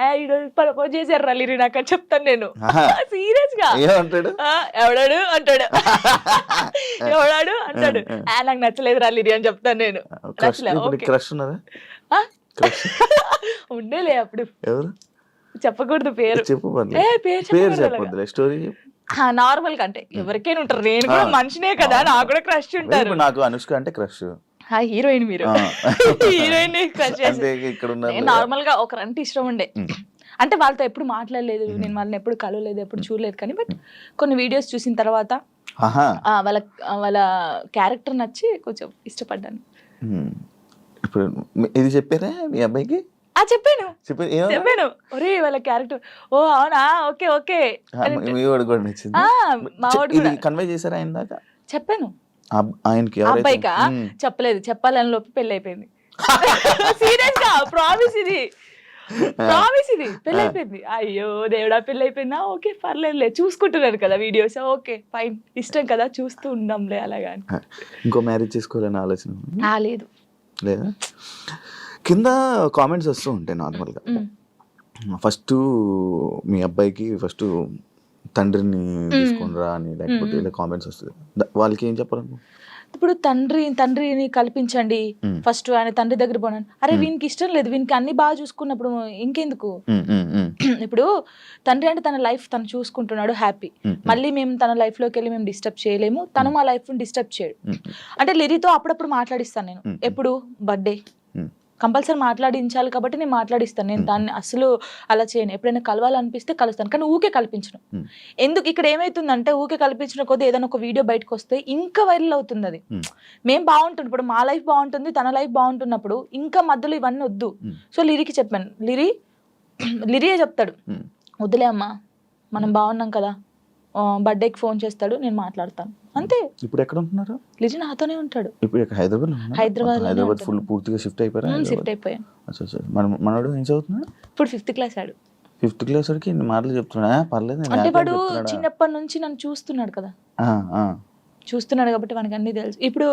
ప్రపోజ్ చేశారు లిరి నాకు అని చెప్తాను నేను. సీరియస్ గా ఎవడాడు అంటాడు, ఎవడాడు అంటాడు, నాకు నచ్చలేదు లిరి అని చెప్తాను నేను. ఉండేలే అప్పుడు, చెప్పకూడదు పేరు. నార్మల్ గా అంటే ఎవరికైనా ఉంటారు, నేను కూడా మనిషినే కదా, నాకు కూడా క్రష్ ఉంటారు. నాకు అనుష్క అంటే క్రష్. హీరోయిన్ మీరు హీరోయిన్ క్రష్ నార్మల్ గా ఒకరంటే ఇష్టం ఉండే. అంటే వాళ్ళతో ఎప్పుడు మాట్లాడలేదు, నేను వాళ్ళని ఎప్పుడు కలవలేదు, ఎప్పుడు చూడలేదు. కానీ బట్ కొన్ని వీడియోస్ చూసిన తర్వాత వాళ్ళ క్యారెక్టర్ నచ్చి కొంచెం ఇష్టపడ్డాను. ఇప్పుడు ఇది చెప్పారా మీ అబ్బాయికి? చెప్పాను. ఒరే వాళ్ళ క్యారెక్టర్, ఓ అవునా, ఓకే ఓకే. కన్వే చేశారా ఆయన దాకా? చెప్పాను ఆయనకి. అబ్బాయికా చెప్పలేదు, చెప్పాలని లోపు పెళ్లి అయిపోయింది. సీరియస్ గా ప్రామిస్ ఇది పెళ్లి అయిపోయింది. అయ్యో దేవుడా, పెళ్లి అయిపోయిందా? ఓకే పర్లేదులే, చూసుకుంటున్నారు కదా వీడియోస్, ఓకే ఫైన్, ఇష్టం కదా చూస్తూ ఉందాంలే అలాగా. ఇంకో మ్యారేజ్ చేసుకోవాలని ఆలోచన లేదు లేదా? కింద కామెంట్స్ వస్తూ ఉంటాయి నార్మల్గా. ఫస్ట్ మీ అబ్బాయికి ఫస్ట్ తండ్రిని తీసుకునిరా అని, లేకపోతే ఇలా కామెంట్స్ వస్తుంది. వాళ్ళకి ఏం చెప్పాలను? ఇప్పుడు తండ్రిని కల్పించండి, ఫస్ట్ ఆయన తండ్రి దగ్గర పోనాను. అరే వీనికి ఇష్టం లేదు, వీనికి అన్ని బాగా చూసుకున్నప్పుడు ఇంకెందుకు? ఇప్పుడు తండ్రి అంటే తన లైఫ్ తను చూసుకుంటున్నాడు, హ్యాపీ. మళ్ళీ మేము తన లైఫ్ లోకి వెళ్ళి మేము డిస్టర్బ్ చేయలేము, తను మా లైఫ్ డిస్టర్బ్ చేయడు. అంటే లిరితో అప్పుడప్పుడు మాట్లాడిస్తాను నేను. ఎప్పుడు బర్త్డే కంపల్సరీ మాట్లాడించాలి కాబట్టి నేను మాట్లాడిస్తాను. నేను దాన్ని అసలు అలా చేయను. ఎప్పుడైనా కలవాలనిపిస్తే కలుస్తాను, కానీ ఊకే కల్పించను. ఎందుకు ఇక్కడ ఏమైతుందంటే, ఊకే కల్పించిన కొద్దీ ఏదైనా ఒక వీడియో బయటకు వస్తే ఇంకా వైరల్ అవుతుంది. అది మేము బాగుంటుంది, ఇప్పుడు మా లైఫ్ బాగుంటుంది, తన లైఫ్ బాగుంటున్నప్పుడు ఇంకా మధ్యలో ఇవన్నీ వద్దు. సో లిరికి చెప్పాను, లిరియే చెప్తాడు, వద్దులే అమ్మా మనం బాగున్నాం కదా, బర్త్డేకి ఫోన్ చేస్తాడు, నేను మాట్లాడతాను అంతే. ఇప్పుడు ఎక్కడ ఉంటున్నారు? లిరి నాతోనే ఉంటాడు. ఇప్పుడు హైదరాబాద్ ఫుల్ పూర్తిగా షిఫ్ట్ అయిపోయారు? షిఫ్ట్ అయిపోయాను. మనోడు ఏం చదువుతున్నాడు ఇప్పుడు? 5th క్లాస్ ఆడు. 5th క్లాస్ వాడికి ఇన్ని మాటలు చెప్తున్నా? పర్లేదు. అంటే వాడు చిన్నప్పటి నుంచి నన్ను చూస్తున్నాడు కదా, చూస్తున్నాడు కాబట్టి వానికి అన్ని తెలుసు. ఇప్పుడు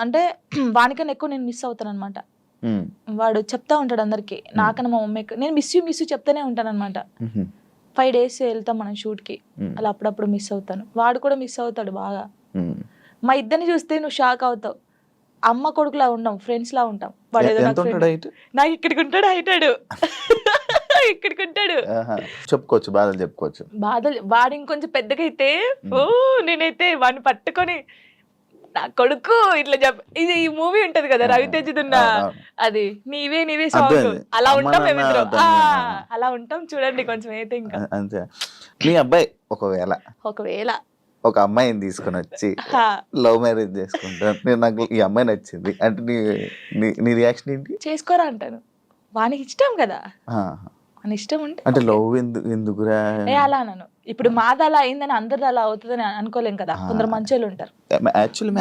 అంటే వానికన్నా ఎక్కువ నేను మిస్ అవుతాను అనమాట. వాడు చెప్తా ఉంటాడు అందరికి, నాకన్నా మా మమ్మీ నేను మిస్ యూ చెప్తానే ఉంటాను అనమాట. 5 days వెళ్తాం మనం షూట్ కి, అలా అప్పుడప్పుడు మిస్ అవుతాను. వాడు కూడా మిస్ అవుతాడు బాగా. మా ఇద్దరిని చూస్తే నువ్వు షాక్ అవుతావు. అమ్మ కొడుకులా ఉండం, ఫ్రెండ్స్ లా ఉంటాం. వాడు ఏదో నాకు ఇక్కడికి ఉంటాడు, హైటాడు ఇక్కడికి ఉంటాడు. చెప్పుకోవచ్చు బాధలు. వాడు ఇంకొంచెం పెద్దగా అయితే నేనైతే వాడిని పట్టుకొని నా కొడుకు ఇట్లా ఇది ఈ మూవీ ఉంటది కదా రవితేజదున్న, అది నీవే సాంగ్, అలా ఉంటాం మేమిద్దరం. అలా ఉంటాం చూడండి కొంచెం అయితే. ఇంకా అంతే. మీ అబ్బాయి ఒకవేళ ఒక అమ్మాయిని తీసుకొని వచ్చి లవ్ మ్యారేజ్ చేసుకుంటాను, నాకు ఈ అమ్మాయి నచ్చింది అంటే నీ రియాక్షన్ ఏంటి? చేసుకోరా అంటాను. వానికి ఇష్టం కదా, అని ఇష్టం ఉంటే అంటే లవ్ ఎందుకురా అలా అన్నాను. ఇప్పుడు మాది అలా అయిందని అందరిది అలా అవుతుందని అనుకోలేం కదా, కొందరు మంచోళ్ళు ఉంటారు. యాక్చువల్లీ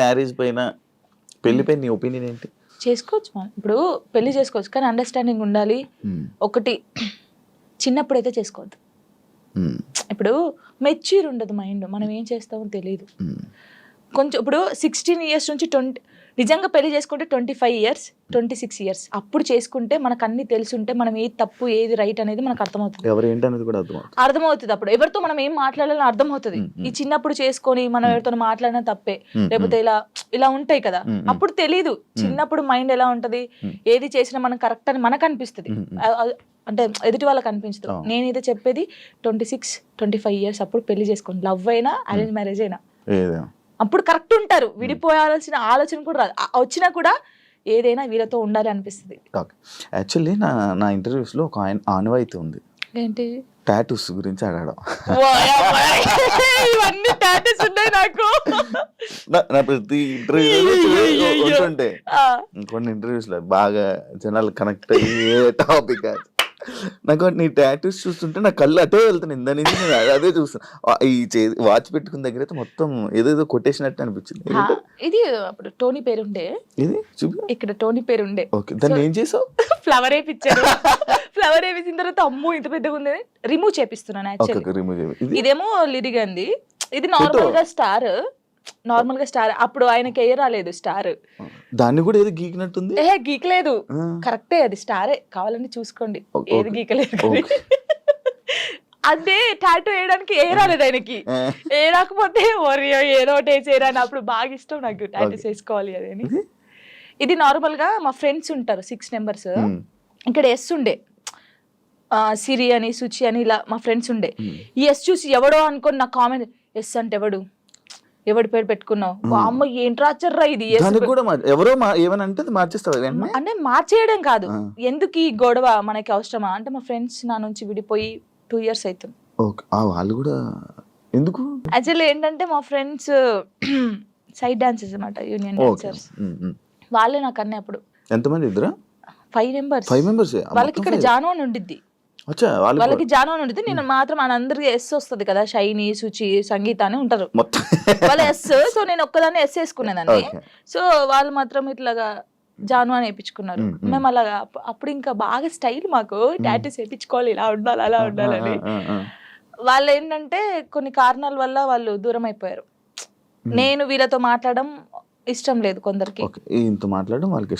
మ్యారేజ్ పైన పెళ్లి పైన నీ ఒపీనియన్ ఏంటి? చేసుకోవచ్చు మనం, ఇప్పుడు పెళ్లి చేసుకోవచ్చు, కానీ అండర్స్టాండింగ్ ఉండాలి. ఒకటి, చిన్నప్పుడైతే చేసుకోవద్దు. ఇప్పుడు మెచ్యూర్ ఉండదు మైండ్, మనం ఏం చేస్తామో తెలియదు. కొంచెం ఇప్పుడు 16 years నుంచి 20, నిజంగా పెళ్లి చేసుకుంటే 25 years 26 years అప్పుడు చేసుకుంటే మనకు అన్ని తెలుసుంటే మనం ఏది తప్పు ఏది రైట్ అనేది మనకు అర్థమవుతుంది. అర్థమవుతుంది అప్పుడు ఎవరితో మనం ఏం మాట్లాడాలని అర్థమవుతుంది. ఈ చిన్నప్పుడు చేసుకొని మనం ఎవరితో మాట్లాడినా తప్పే, లేకపోతే ఇలా ఉంటాయి కదా, అప్పుడు తెలీదు. చిన్నప్పుడు మైండ్ ఎలా ఉంటది, ఏది చేసినా మనం కరెక్ట్ అని మనకు అనిపిస్తుంది, అంటే ఎదుటి వాళ్ళకి అనిపించదు. నేనైతే చెప్పేది 26-25 years అప్పుడు పెళ్లి చేసుకోండి, లవ్ అయినా అరేంజ్ మ్యారేజ్ అయినా. అప్పుడు కరెక్ట్ ఉంటారు, విడిపోయాల్సిన ఆలోచన కూడా రాదు. వచ్చినా కూడా ఏదైనా వీళ్ళతో ఉండాలి అనిపిస్తుంది. ఓకే. యాక్చువల్లీ నా ఇంటర్వ్యూస్లో ఒక ఆనవాయితీ ఉంది, ఏంటి టాటూస్ గురించి అడగడం. ఇవన్నీ టాటూస్ ఉన్నాయి నాకు. నా ప్రతి ఇంటర్వ్యూ ఉంటుంటే కొన్ని ఇంటర్వ్యూస్లో బాగా జనాలు కనెక్ట్ అయ్యే టాపిక్ నాకు నీ టాటూస్ చూస్తుంటే నా కళ్ళు అటే వెళ్తున్నాయి. ఇందా నుంచి నేను అదే చూస్తాను. ఈ వాచ్ పెట్టుకున్న దగ్గర అయితే మొత్తం ఏదేదో కొట్టేసినట్టు అనిపించింది. ఇది అప్పుడు టోనీ పేరుండే, ఇది చూపి ఇక్కడ టోనీ పేరుండే. ఓకే, దాన్ని ఏం చేసావు? ఫ్లవర్ వేయించారు. ఫ్లవర్ వేయించిన తర్వాత అమ్మో ఇంత పెద్దగా ఉంది, రిమూవ్ చేపిస్తున్నాను యాక్చువల్లీ. ఇదేమో లిరిగంది, ఇది నార్మల్ గా స్టార్, నార్మల్ గా స్టార్. అప్పుడు ఆయనకి ఏ రాలేదు స్టార్, దాన్ని కూడా ఏదో గీకినట్టుంది. గీకలేదు, కరెక్టే, అది స్టారే, కావాలని చూసుకోండి, ఏది గీకలేదు. అదే టాటూ వేయడానికి ఏ రాలేదు ఆయనకి, ఏ రాకపోతే ఏదో ఒకటి వేసేయరా అని. అప్పుడు బాగా ఇష్టం నాకు టాటూస్ వేసుకోవాలి అదని. ఇది నార్మల్ గా మా ఫ్రెండ్స్ ఉంటారు 6 members, ఇక్కడ ఎస్ ఉండే సిరి అని సుచి అని ఇలా మా ఫ్రెండ్స్ ఉండే. ఈ ఎస్ చూసి ఎవడో అనుకోని నా కామెంట్, ఎస్ అంటే ఎవడి పేరు పెట్టుకున్నావు, అమ్మ ఏంటి రాచర్రా ఇది, ఎవరో ఏమనంటే మార్చేస్తావు అంటే మార్చేయడం కాదు, ఎందుకు ఈ గొడవ మనకి అవసరమా అంటే మా ఫ్రెండ్స్ నా నుంచి విడిపోయి 2 years అవుతుంది. వాళ్ళు కూడా ఎందుకు యాక్చువల్లీ ఏంటంటే మా ఫ్రెండ్స్ సైడ్ డాన్సర్స్ అన్నమాట, యూనియన్ డాన్సర్స్. వాళ్ళే నాకు అన్నీ అప్పుడు. ఎంతమంది? ఇద్దరా? 5 members. వాళ్ళకి ఇక్కడ జాను అని ఉండిద్ది, వాళ్ళకి జాను అని ఉండిద్ది. నేను మాత్రం అందరికి ఎస్ వస్తుంది కదా, షైని సుచి సంగీత అని ఉంటారు వాళ్ళ ఎస్. సో నేను ఒక్కదాన్ని ఎస్ వేసుకునేదాన్ని. సో వాళ్ళు మాత్రం ఇట్లాగా జాను అని వేయించుకున్నారు. మేము అలాగా అప్పుడు ఇంకా బాగా స్టైల్ మాకు, టాటూస్ వేయించుకోవాలి, ఇలా ఉండాలి అలా ఉండాలని. వాళ్ళు ఏంటంటే కొన్ని కారణాల వల్ల వాళ్ళు దూరం అయిపోయారు. నేను వీళ్ళతో మాట్లాడడం ఇష్టం లేదు కొందరికి, మాట్లాడడం వాళ్ళకి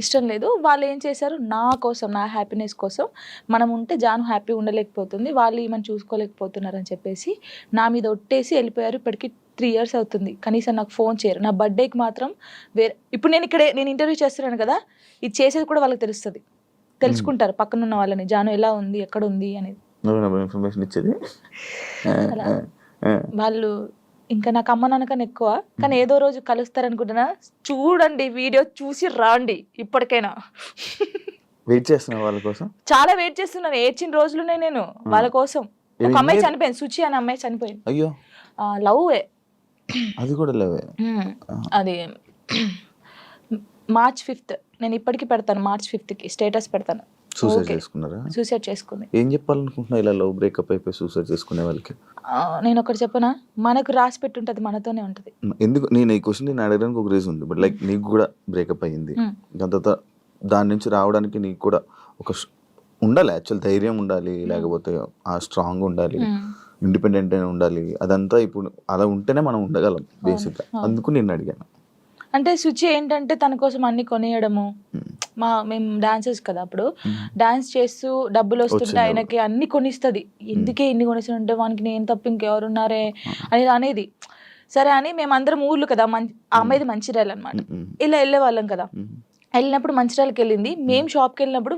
ఇష్టం లేదు. వాళ్ళు ఏం చేశారు, నా కోసం, నా హ్యాపీనెస్ కోసం, మనం ఉంటే జాను హ్యాపీ ఉండలేకపోతుంది, వాళ్ళు ఏమని చూసుకోలేకపోతున్నారు అని చెప్పేసి నా మీద ఒట్టేసి వెళ్ళిపోయారు. ఇప్పటికి 3 years అవుతుంది, కనీసం నాకు ఫోన్ చేయరు. నా బర్త్డేకి మాత్రం వేరే, ఇప్పుడు నేను ఇంటర్వ్యూ చేస్తున్నాను కదా, ఇది చేసేది కూడా వాళ్ళకి తెలుసుకుంటారు పక్కనున్న వాళ్ళని, జాను ఎలా ఉంది, ఎక్కడ ఉంది అనేది ఇన్ఫర్మేషన్ ఇచ్చేది. వాళ్ళు ఇంకా నాకు అమ్మ నాన్నకన్నా ఎక్కువ, కానీ ఏదో రోజు కలుస్తారనుకుంటున్నా. చూడండి, వీడియో చూసి రాండి. ఇప్పటికైనా వెయిట్ చేస్తున్నా వాళ్ళ కోసం, చాలా వెయిట్ చేస్తున్నాను. ఏడ్చిన రోజులునే నేను వాళ్ళ కోసం. ఒక అమ్మాయి చనిపోయింది, సుచి అనే అమ్మాయి చనిపోయింది. అయ్యో, లవ్, అది కూడా లవ్. అది March 5th, నేను ఇప్పటికి పెడతాను, March 5th స్టేటస్ పెడతాను. సూసైడ్ చేసుకుంది. ఏం చెప్పాలనుకుంటున్నా ఇలా లవ్ బ్రేకప్ అయిపోయి సూసైడ్ చేసుకునే వాళ్ళకి? నేను ఒకటి చెప్పనా, మనకు రాసి పెట్టుంటది, మనతోనే ఉంటది. ఎందుకు నేను ఈ క్వశ్చన్ నేను అడగడానికి ఒక రీజన్ ఉంది. బట్ లైక్ నీకు కూడా బ్రేకప్ అయ్యింది, దాని తర్వాత దాని నుంచి రావడానికి నీకు కూడా ఒక ఉండాలి, యాక్చువల్ ధైర్యం ఉండాలి, లేకపోతే ఆ స్ట్రాంగ్ ఉండాలి, ఇండిపెండెంట్ అయినా ఉండాలి. అదంతా ఇప్పుడు అలా ఉంటేనే మనం ఉండగలం బేసిక్గా. అందుకు నేను అడిగాను. అంటే సుచి ఏంటంటే తన కోసం అన్ని కొనియడము, మేము డాన్సర్స్ కదా, అప్పుడు డాన్స్ చేస్తూ డబ్బులు వస్తుంటే ఆయనకి అన్ని కొనిస్తుంది. ఎందుకే ఇన్ని కొనిస్తుంటే వానికి నేను తప్ప ఇంకెవరున్నారే అనేది. సరే అని మేమందరం ఊర్లు కదా, ఆ అమ్మాయిది మంచిర్యాల అనమాట, ఇలా వెళ్ళే వాళ్ళం కదా. వెళ్ళినప్పుడు మంచిర్యాలకి వెళ్ళింది. మేము షాప్కి వెళ్ళినప్పుడు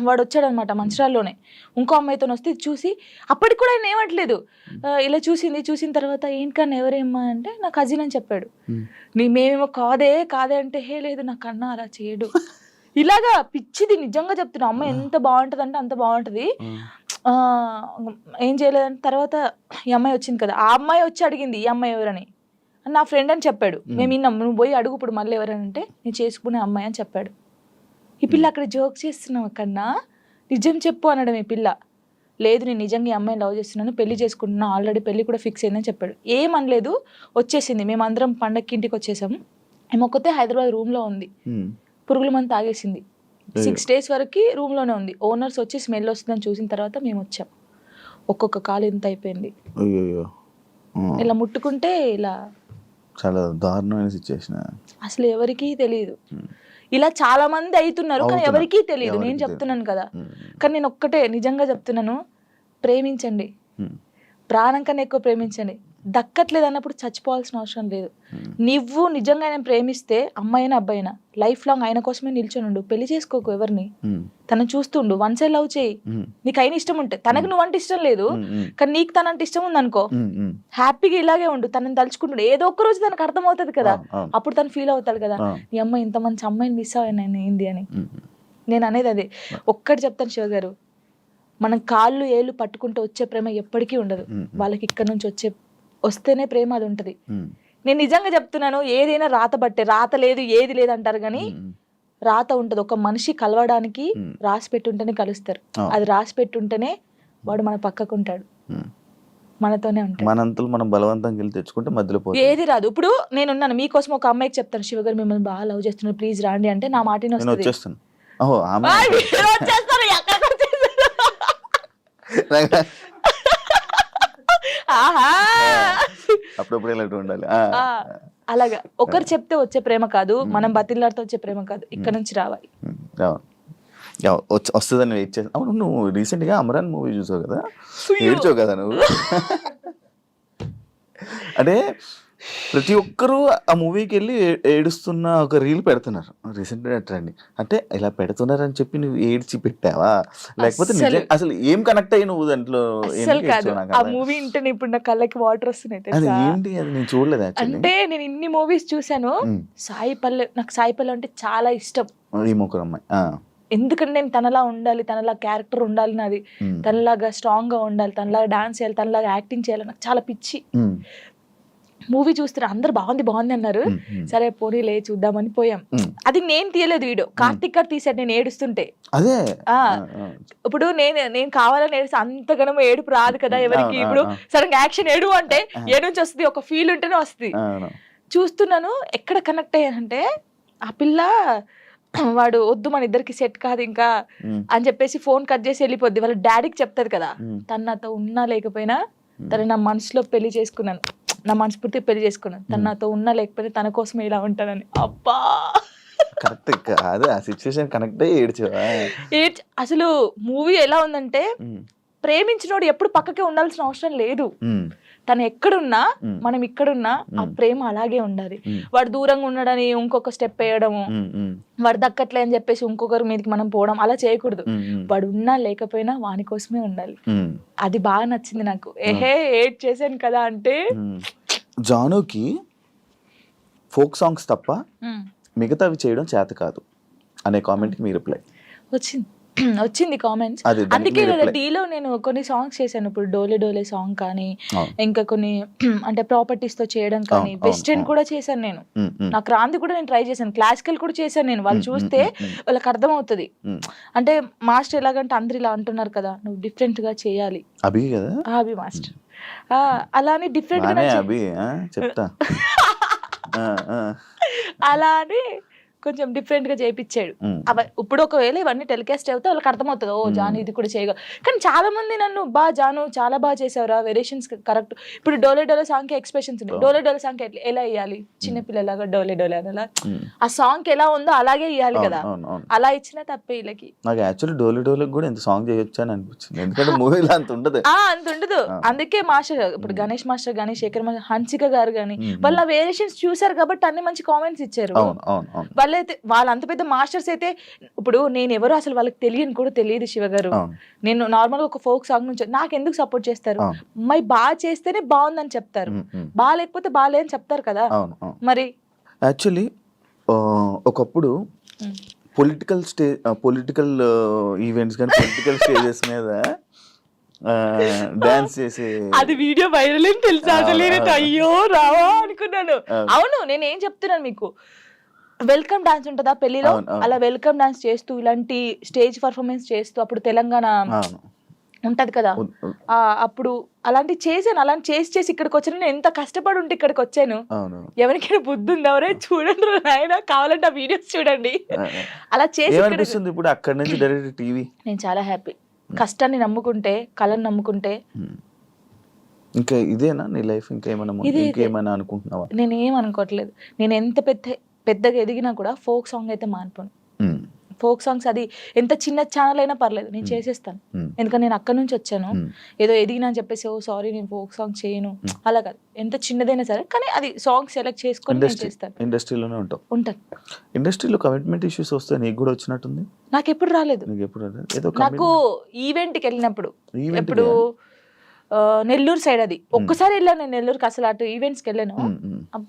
వాడు వచ్చాడు అనమాట, మంచిర్యాలలోనే ఇంకో అమ్మాయితో వస్తే చూసి, అప్పటికి కూడా ఆయన ఏమట్లేదు, ఇలా చూసిన తర్వాత ఏంటన్నా ఎవరేమ్మా అంటే నా కజిన్ అని చెప్పాడు. మేమేమో కాదే అంటే, హే లేదు నా కన్నా అలా చేయడు, ఇలాగా పిచ్చిది. నిజంగా చెప్తున్నా, అమ్మాయి ఎంత బాగుంటుంది అంటే అంత బాగుంటుంది. ఏం చేయలేదంటే తర్వాత ఈ అమ్మాయి వచ్చింది కదా, ఆ అమ్మాయి వచ్చి అడిగింది ఈ అమ్మాయి ఎవరని, నా ఫ్రెండ్ అని చెప్పాడు. మేము విన్నాం, నువ్వు పోయి అడుగు ఇప్పుడు మళ్ళీ ఎవరంటే నేను చేసుకునే అమ్మాయి అని చెప్పాడు. ఈ పిల్ల అక్కడ జోక్ చేస్తున్నావు కన్నా, నిజం చెప్పు అనడం. ఈ పిల్ల లేదు నేను నిజంగా ఈ అమ్మాయిని లవ్ చేస్తున్నాను, పెళ్లి చేసుకుంటున్నా, ఆల్రెడీ పెళ్లి కూడా ఫిక్స్ అయిందని చెప్పాడు. ఏమనలేదు, వచ్చేసింది. మేమందరం పండగకి ఇంటికి వచ్చేసాము. ఏమొక్కతే హైదరాబాద్ రూమ్లో ఉంది, పురుగుల మందు తాగేసింది. 6 days వరకు రూమ్లోనే ఉంది. ఓనర్స్ వచ్చి స్మెల్ వస్తుందని చూసిన తర్వాత మేము వచ్చాం. ఒక్కొక్క కాలు ఇంత అయిపోయింది, ఇలా ముట్టుకుంటే ఇలా. చాలా దారుణమైన సిచ్యువేషన్. అసలు ఎవరికీ తెలియదు. ఇలా చాలా మంది అవుతున్నారు కానీ ఎవరికీ తెలియదు. నేను చెప్తున్నాను కదా, కానీ నేను ఒక్కటే నిజంగా చెప్తున్నాను, ప్రేమించండి, ప్రాణం కన్నా ఎక్కువ ప్రేమించండి. దక్కట్లేదు అన్నప్పుడు చచ్చిపోవాల్సిన అవసరం లేదు. నువ్వు నిజంగా ఆయన ప్రేమిస్తే అమ్మాయినా అబ్బాయినా లైఫ్ లాంగ్ ఆయన కోసమే నిల్చొని ఉండు. పెళ్లి చేసుకోకు ఎవరిని, తనని చూస్తుండు, వన్ సైడ్ లవ్ చేయి. నీకు అయిన ఇష్టం ఉంటే, తనకు నువ్వంటే ఇష్టం లేదు కానీ నీకు తనంటే ఇష్టం ఉంది అనుకో, హ్యాపీగా ఇలాగే ఉండు. తనని తలుచుకుంటుండు, ఏదో ఒక్క రోజు తనకు అర్థం అవుతుంది కదా, అప్పుడు తను ఫీల్ అవుతాడు కదా, ఈ అమ్మాయి ఇంత మంచి అమ్మాయిని మిస్ అయ్యాను ఏంది అని. నేను అనేది అదే ఒక్కటి చెప్తాను శివ గారు, మనం కాళ్ళు ఏళ్ళు పట్టుకుంటూ వచ్చే ప్రేమ ఎప్పటికీ ఉండదు. వాళ్ళకి ఇక్కడ నుంచి వస్తేనే ప్రేమ అది ఉంటది. నేను నిజంగా చెప్తున్నాను, ఏదైనా రాత బట్టే, రాత లేదు ఏది లేదు అంటారు కానీ రాత ఉంటది. ఒక మనిషి కలవడానికి రాసి పెట్టుంటేనే కలుస్తారు. అది రాసి పెట్టుంటేనే వాడు మన పక్కకుంటాడు, మనతోనే ఉంటాడు. మనంతలు మనం బలవంతంగా వెళ్ళి తెచ్చుకుంటే మధ్యలో ఏది రాదు. ఇప్పుడు నేనున్నాను మీకోసం, ఒక అమ్మాయికి చెప్తాను, శివ గారు మిమ్మల్ని బాగా లవ్ చేస్తున్నారు ప్లీజ్ రాండి అంటే నా మాటని వస్తుంది. అప్పుడప్పుడు ఇలాంటి ఉండాలి. అలాగా ఒకరు చెప్తే వచ్చే ప్రేమ కాదు, మనం బతిలాడితే వచ్చే ప్రేమ కాదు, ఇక్కడ నుంచి రావాలి. వస్తుందని వెయిట్ చేస్తా. అవును, నువ్వు రీసెంట్ గా అమరాన్ మూవీ చూసావు కదా, ఏడ్చావు కదా నువ్వు. అంటే ప్రతి ఒక్కరూ ఆ మూవీకి వెళ్ళి ఏడుస్తున్న ఒక రీల్ పెడుతున్నారు రీసెంట్గా ట్రెండ్. అంటే ఇలా పెడుతున్నారని చెప్పి నువ్వు ఏడ్చి పెట్టావా, లేకపోతే అసలు ఏం కనెక్ట్ అయ్యి నువ్వు దాంట్లో? ఆ మూవీ ఇంటే ఇప్పుడు నా కళ్ళకి వాటర్ వస్తున్నాయి. ఏంటి అది నేను చూడలేదు. అంటే నేను ఇన్ని మూవీస్ చూసాను, సాయి పల్లె, నాకు సాయి పల్లె అంటే చాలా ఇష్టం. ఈ ముగ్గురు అమ్మాయి, ఎందుకంటే నేను తనలా ఉండాలి, తనలా క్యారెక్టర్ ఉండాలి నాది, తనలాగా స్ట్రాంగ్ గా ఉండాలి, తనలాగా డాన్స్ చేయాలి, తనలాగా యాక్టింగ్ చేయాలి, నాకు చాలా పిచ్చి. మూవీ చూస్తారు, అందరు బాగుంది అన్నారు, సరే పోనీలే చూద్దామని పోయాం. అది నేను తీయలేదు వీడియో, కార్తిక్ గారు తీసాడు నేను ఏడుస్తుంటే. అదే ఇప్పుడు నేను కావాలని ఏడుస్తే అంతగానో ఏడుపు రాదు కదా ఎవరికి. ఇప్పుడు సడన్ యాక్షన్ ఏడు అంటే ఏ నుంచి వస్తుంది, ఒక ఫీల్ ఉంటేనే వస్తుంది. చూస్తున్నాను, ఎక్కడ కనెక్ట్ అయ్యానంటే ఆ పిల్ల వాడు వద్దు మన ఇద్దరికి సెట్ కాదు ఇంకా అని చెప్పేసి ఫోన్ కట్ చేసి వెళ్ళిపోద్ది. వాళ్ళ డాడీకి చెప్తాది కదా, తను నాతో ఉన్నా లేకపోయినా తను నా మనసులో పెళ్లి చేసుకున్నాను, నా మనస్ఫూర్తి పెళ్లి చేసుకున్నాను, తను నాతో ఉన్నా లేకపోతే తన కోసం ఇలా ఉంటానని. అబ్బా కరెక్ట్ అదే ఆ సిచ్యువేషన్ కనెక్ట్ అయ్యి ఏడ్చావా? అసలు మూవీ ఎలా ఉందంటే, ప్రేమించినోడు ఎప్పుడు పక్కకే ఉండాల్సిన అవసరం లేదు. తను ఎక్కడున్నా మనం ఇక్కడున్నా ఆ ప్రేమ అలాగే ఉండాలి. వాడు దూరంగా ఉండడని ఇంకొక స్టెప్ వేయడము, వాడు దక్కట్లే అని చెప్పేసి ఇంకొకరి మీదకి మనం పోవడం అలా చేయకూడదు. వాడు ఉన్నా లేకపోయినా వాని కోసమే ఉండాలి. అది బాగా నచ్చింది నాకు. ఏడ్ చేశాను కదా అంటే, జానుకి ఫోక్ సాంగ్స్ తప్ప మిగతావి చేయడం చేత కాదు అనే కామెంట్కి మీ రిప్లై వచ్చింది కామెంట్స్. అందుకే డీలో నేను కొన్ని సాంగ్స్ చేశాను. ఇప్పుడు డోలే డోలే సాంగ్ కానీ, ఇంకా కొన్ని అంటే ప్రాపర్టీస్ తో చేయడం కానీ, వెస్టర్న్ కూడా చేశాను నేను. నాకు రాంది కూడా నేను ట్రై చేశాను, క్లాసికల్ కూడా చేశాను నేను. వాళ్ళు చూస్తే వాళ్ళకి అర్థం అవుతుంది. అంటే మాస్టర్ ఎలాగంటే అందరు ఇలా అంటున్నారు కదా, నువ్వు డిఫరెంట్ గా చేయాలి. అభి కదా, అభి మాస్టర్ అలానే డిఫరెంట్ గా అలా అని కొంచెం డిఫరెంట్ గా చేయించాడు. ఇప్పుడు ఒకవేళ ఇవన్నీ టెలికాస్ట్ అవుతే వాళ్ళకి అర్థమవుతుంది, ఓ జాను ఇది కూడా చేయగలరు. కానీ చాలా మంది నన్ను జాను చాలా బాగా చేసావురా, వేరియేషన్స్ కరెక్ట్. ఇప్పుడు డోలే డోలే సాంగ్ కి ఎక్స్ప్రెషన్స్ ఉన్నాయి. డోలే డోలే సాంగ్ ఎలా ఇవ్వాలి, చిన్నపిల్లలాగా డోలే డోలే అలా ఆ సాంగ్ ఎలా ఉందో అలాగే ఇవ్వాలి కదా, అలా ఇచ్చినా తప్పే వీళ్ళకి. నాకు యాక్చువల్లీ డోలే డోలే కూడా ఇంత సాంగ్ చేయొచ్చు అని అనిపించింది, ఎందుకంటే మూవీలో అంత ఉండదు. అందుకే మాస్టర్ ఇప్పుడు గణేష్ మాస్టర్ గానీ, శేఖర్ మాస్టర్, హన్సిక గారు గానీ వాళ్ళ వేరియేషన్స్ చూసారు కాబట్టి అన్ని మంచి కామెంట్స్ ఇచ్చారు. వాళ్ళ అంత పెద్ద మాస్టర్స్ అయితే, ఇప్పుడు నేను ఎవరు అసలు వాళ్ళకి తెలియని కూడా తెలియదు శివ గారు. నేను నార్మల్ గా ఒక ఫోక్ సాంగ్ నుంచి నాకు ఎందుకు సపోర్ట్ చేస్తారు, మరి బాగా చేస్తేనే బాగుందని చెప్తారు, బాగా లేకపోతే బాగాలేదని చెప్తారు కదా. మరి యాక్చువల్లీ ఒకప్పుడు పొలిటికల్ ఈవెంట్స్ కానీ పొలిటికల్ స్టేజెస్ మీద డాన్స్ చేసే అది వీడియో వైరల్ అని తెలుసా? అయ్యో రావా అనుకున్నాను. అవును, నేను ఏం చెప్తున్నాను మీకు, వెల్కమ్ డాన్స్ ఉంటుందా పెళ్లిలో, అలా వెల్కమ్ డాన్స్ చేస్తూ ఇలాంటి స్టేజ్ పర్ఫార్మెన్స్ చేస్తూ, అప్పుడు తెలంగాణ ఉంటది కదా, అప్పుడు అలాంటి చేశాను. అలాంటి చేసి ఇక్కడికి వచ్చాను. నేను ఎంత కష్టపడి ఉంటే ఇక్కడికి వచ్చాను. ఎవరికైనా బుద్ధి ఉంది ఎవరే చూడండి నాయన, కావాలంటే ఆ వీడియోస్ చూడండి. అలా చేసి ఇప్పుడు అక్కడ నుంచి డైరెక్ట్ టీవీ. నేను చాలా హ్యాపీ. కష్టాన్ని నమ్ముకుంటే, కళను నమ్ముకుంటే. ఇంకా ఇదేనా నీ లైఫ్? ఇంకేమైనా అనుకుంటున్నావా? నేను ఏం అనుకోవట్లేదు. నేను ఎంత పెద్దగా ఎదిగినా కూడా ఫోక్ సాంగ్ అయితే మానిపోను. ఫోక్ సాంగ్స్ అది ఎంత చిన్న ఛానల్ అయినా పర్లేదు నేను చేసేస్తాను. ఎందుకంటే నేను అక్కడ నుంచి వచ్చాను, ఏదో ఎదిగినా అని చెప్పేసి ఓ సారీ నేను ఫోక్ సాంగ్ చేయను అలా కాదు. ఎంత చిన్నదైనా సరే కానీ అది సాంగ్ సెలెక్ట్ చేసుకొని నేను చేస్తాను. ఇండస్ట్రీలోనే ఉంటాను. ఇండస్ట్రీలో కమిట్మెంట్ ఇష్యూస్ వస్తే నీకు కూడా వచ్చినట్టుంది? నాకు ఎప్పుడు రాలేదు. నాకు ఈవెంట్కి వెళ్ళినప్పుడు ఎప్పుడు నెల్లూరు సైడ్ అది ఒక్కసారి వెళ్ళాను నేను నెల్లూరుకి, అసలు అటు ఈవెంట్స్కి వెళ్ళాను.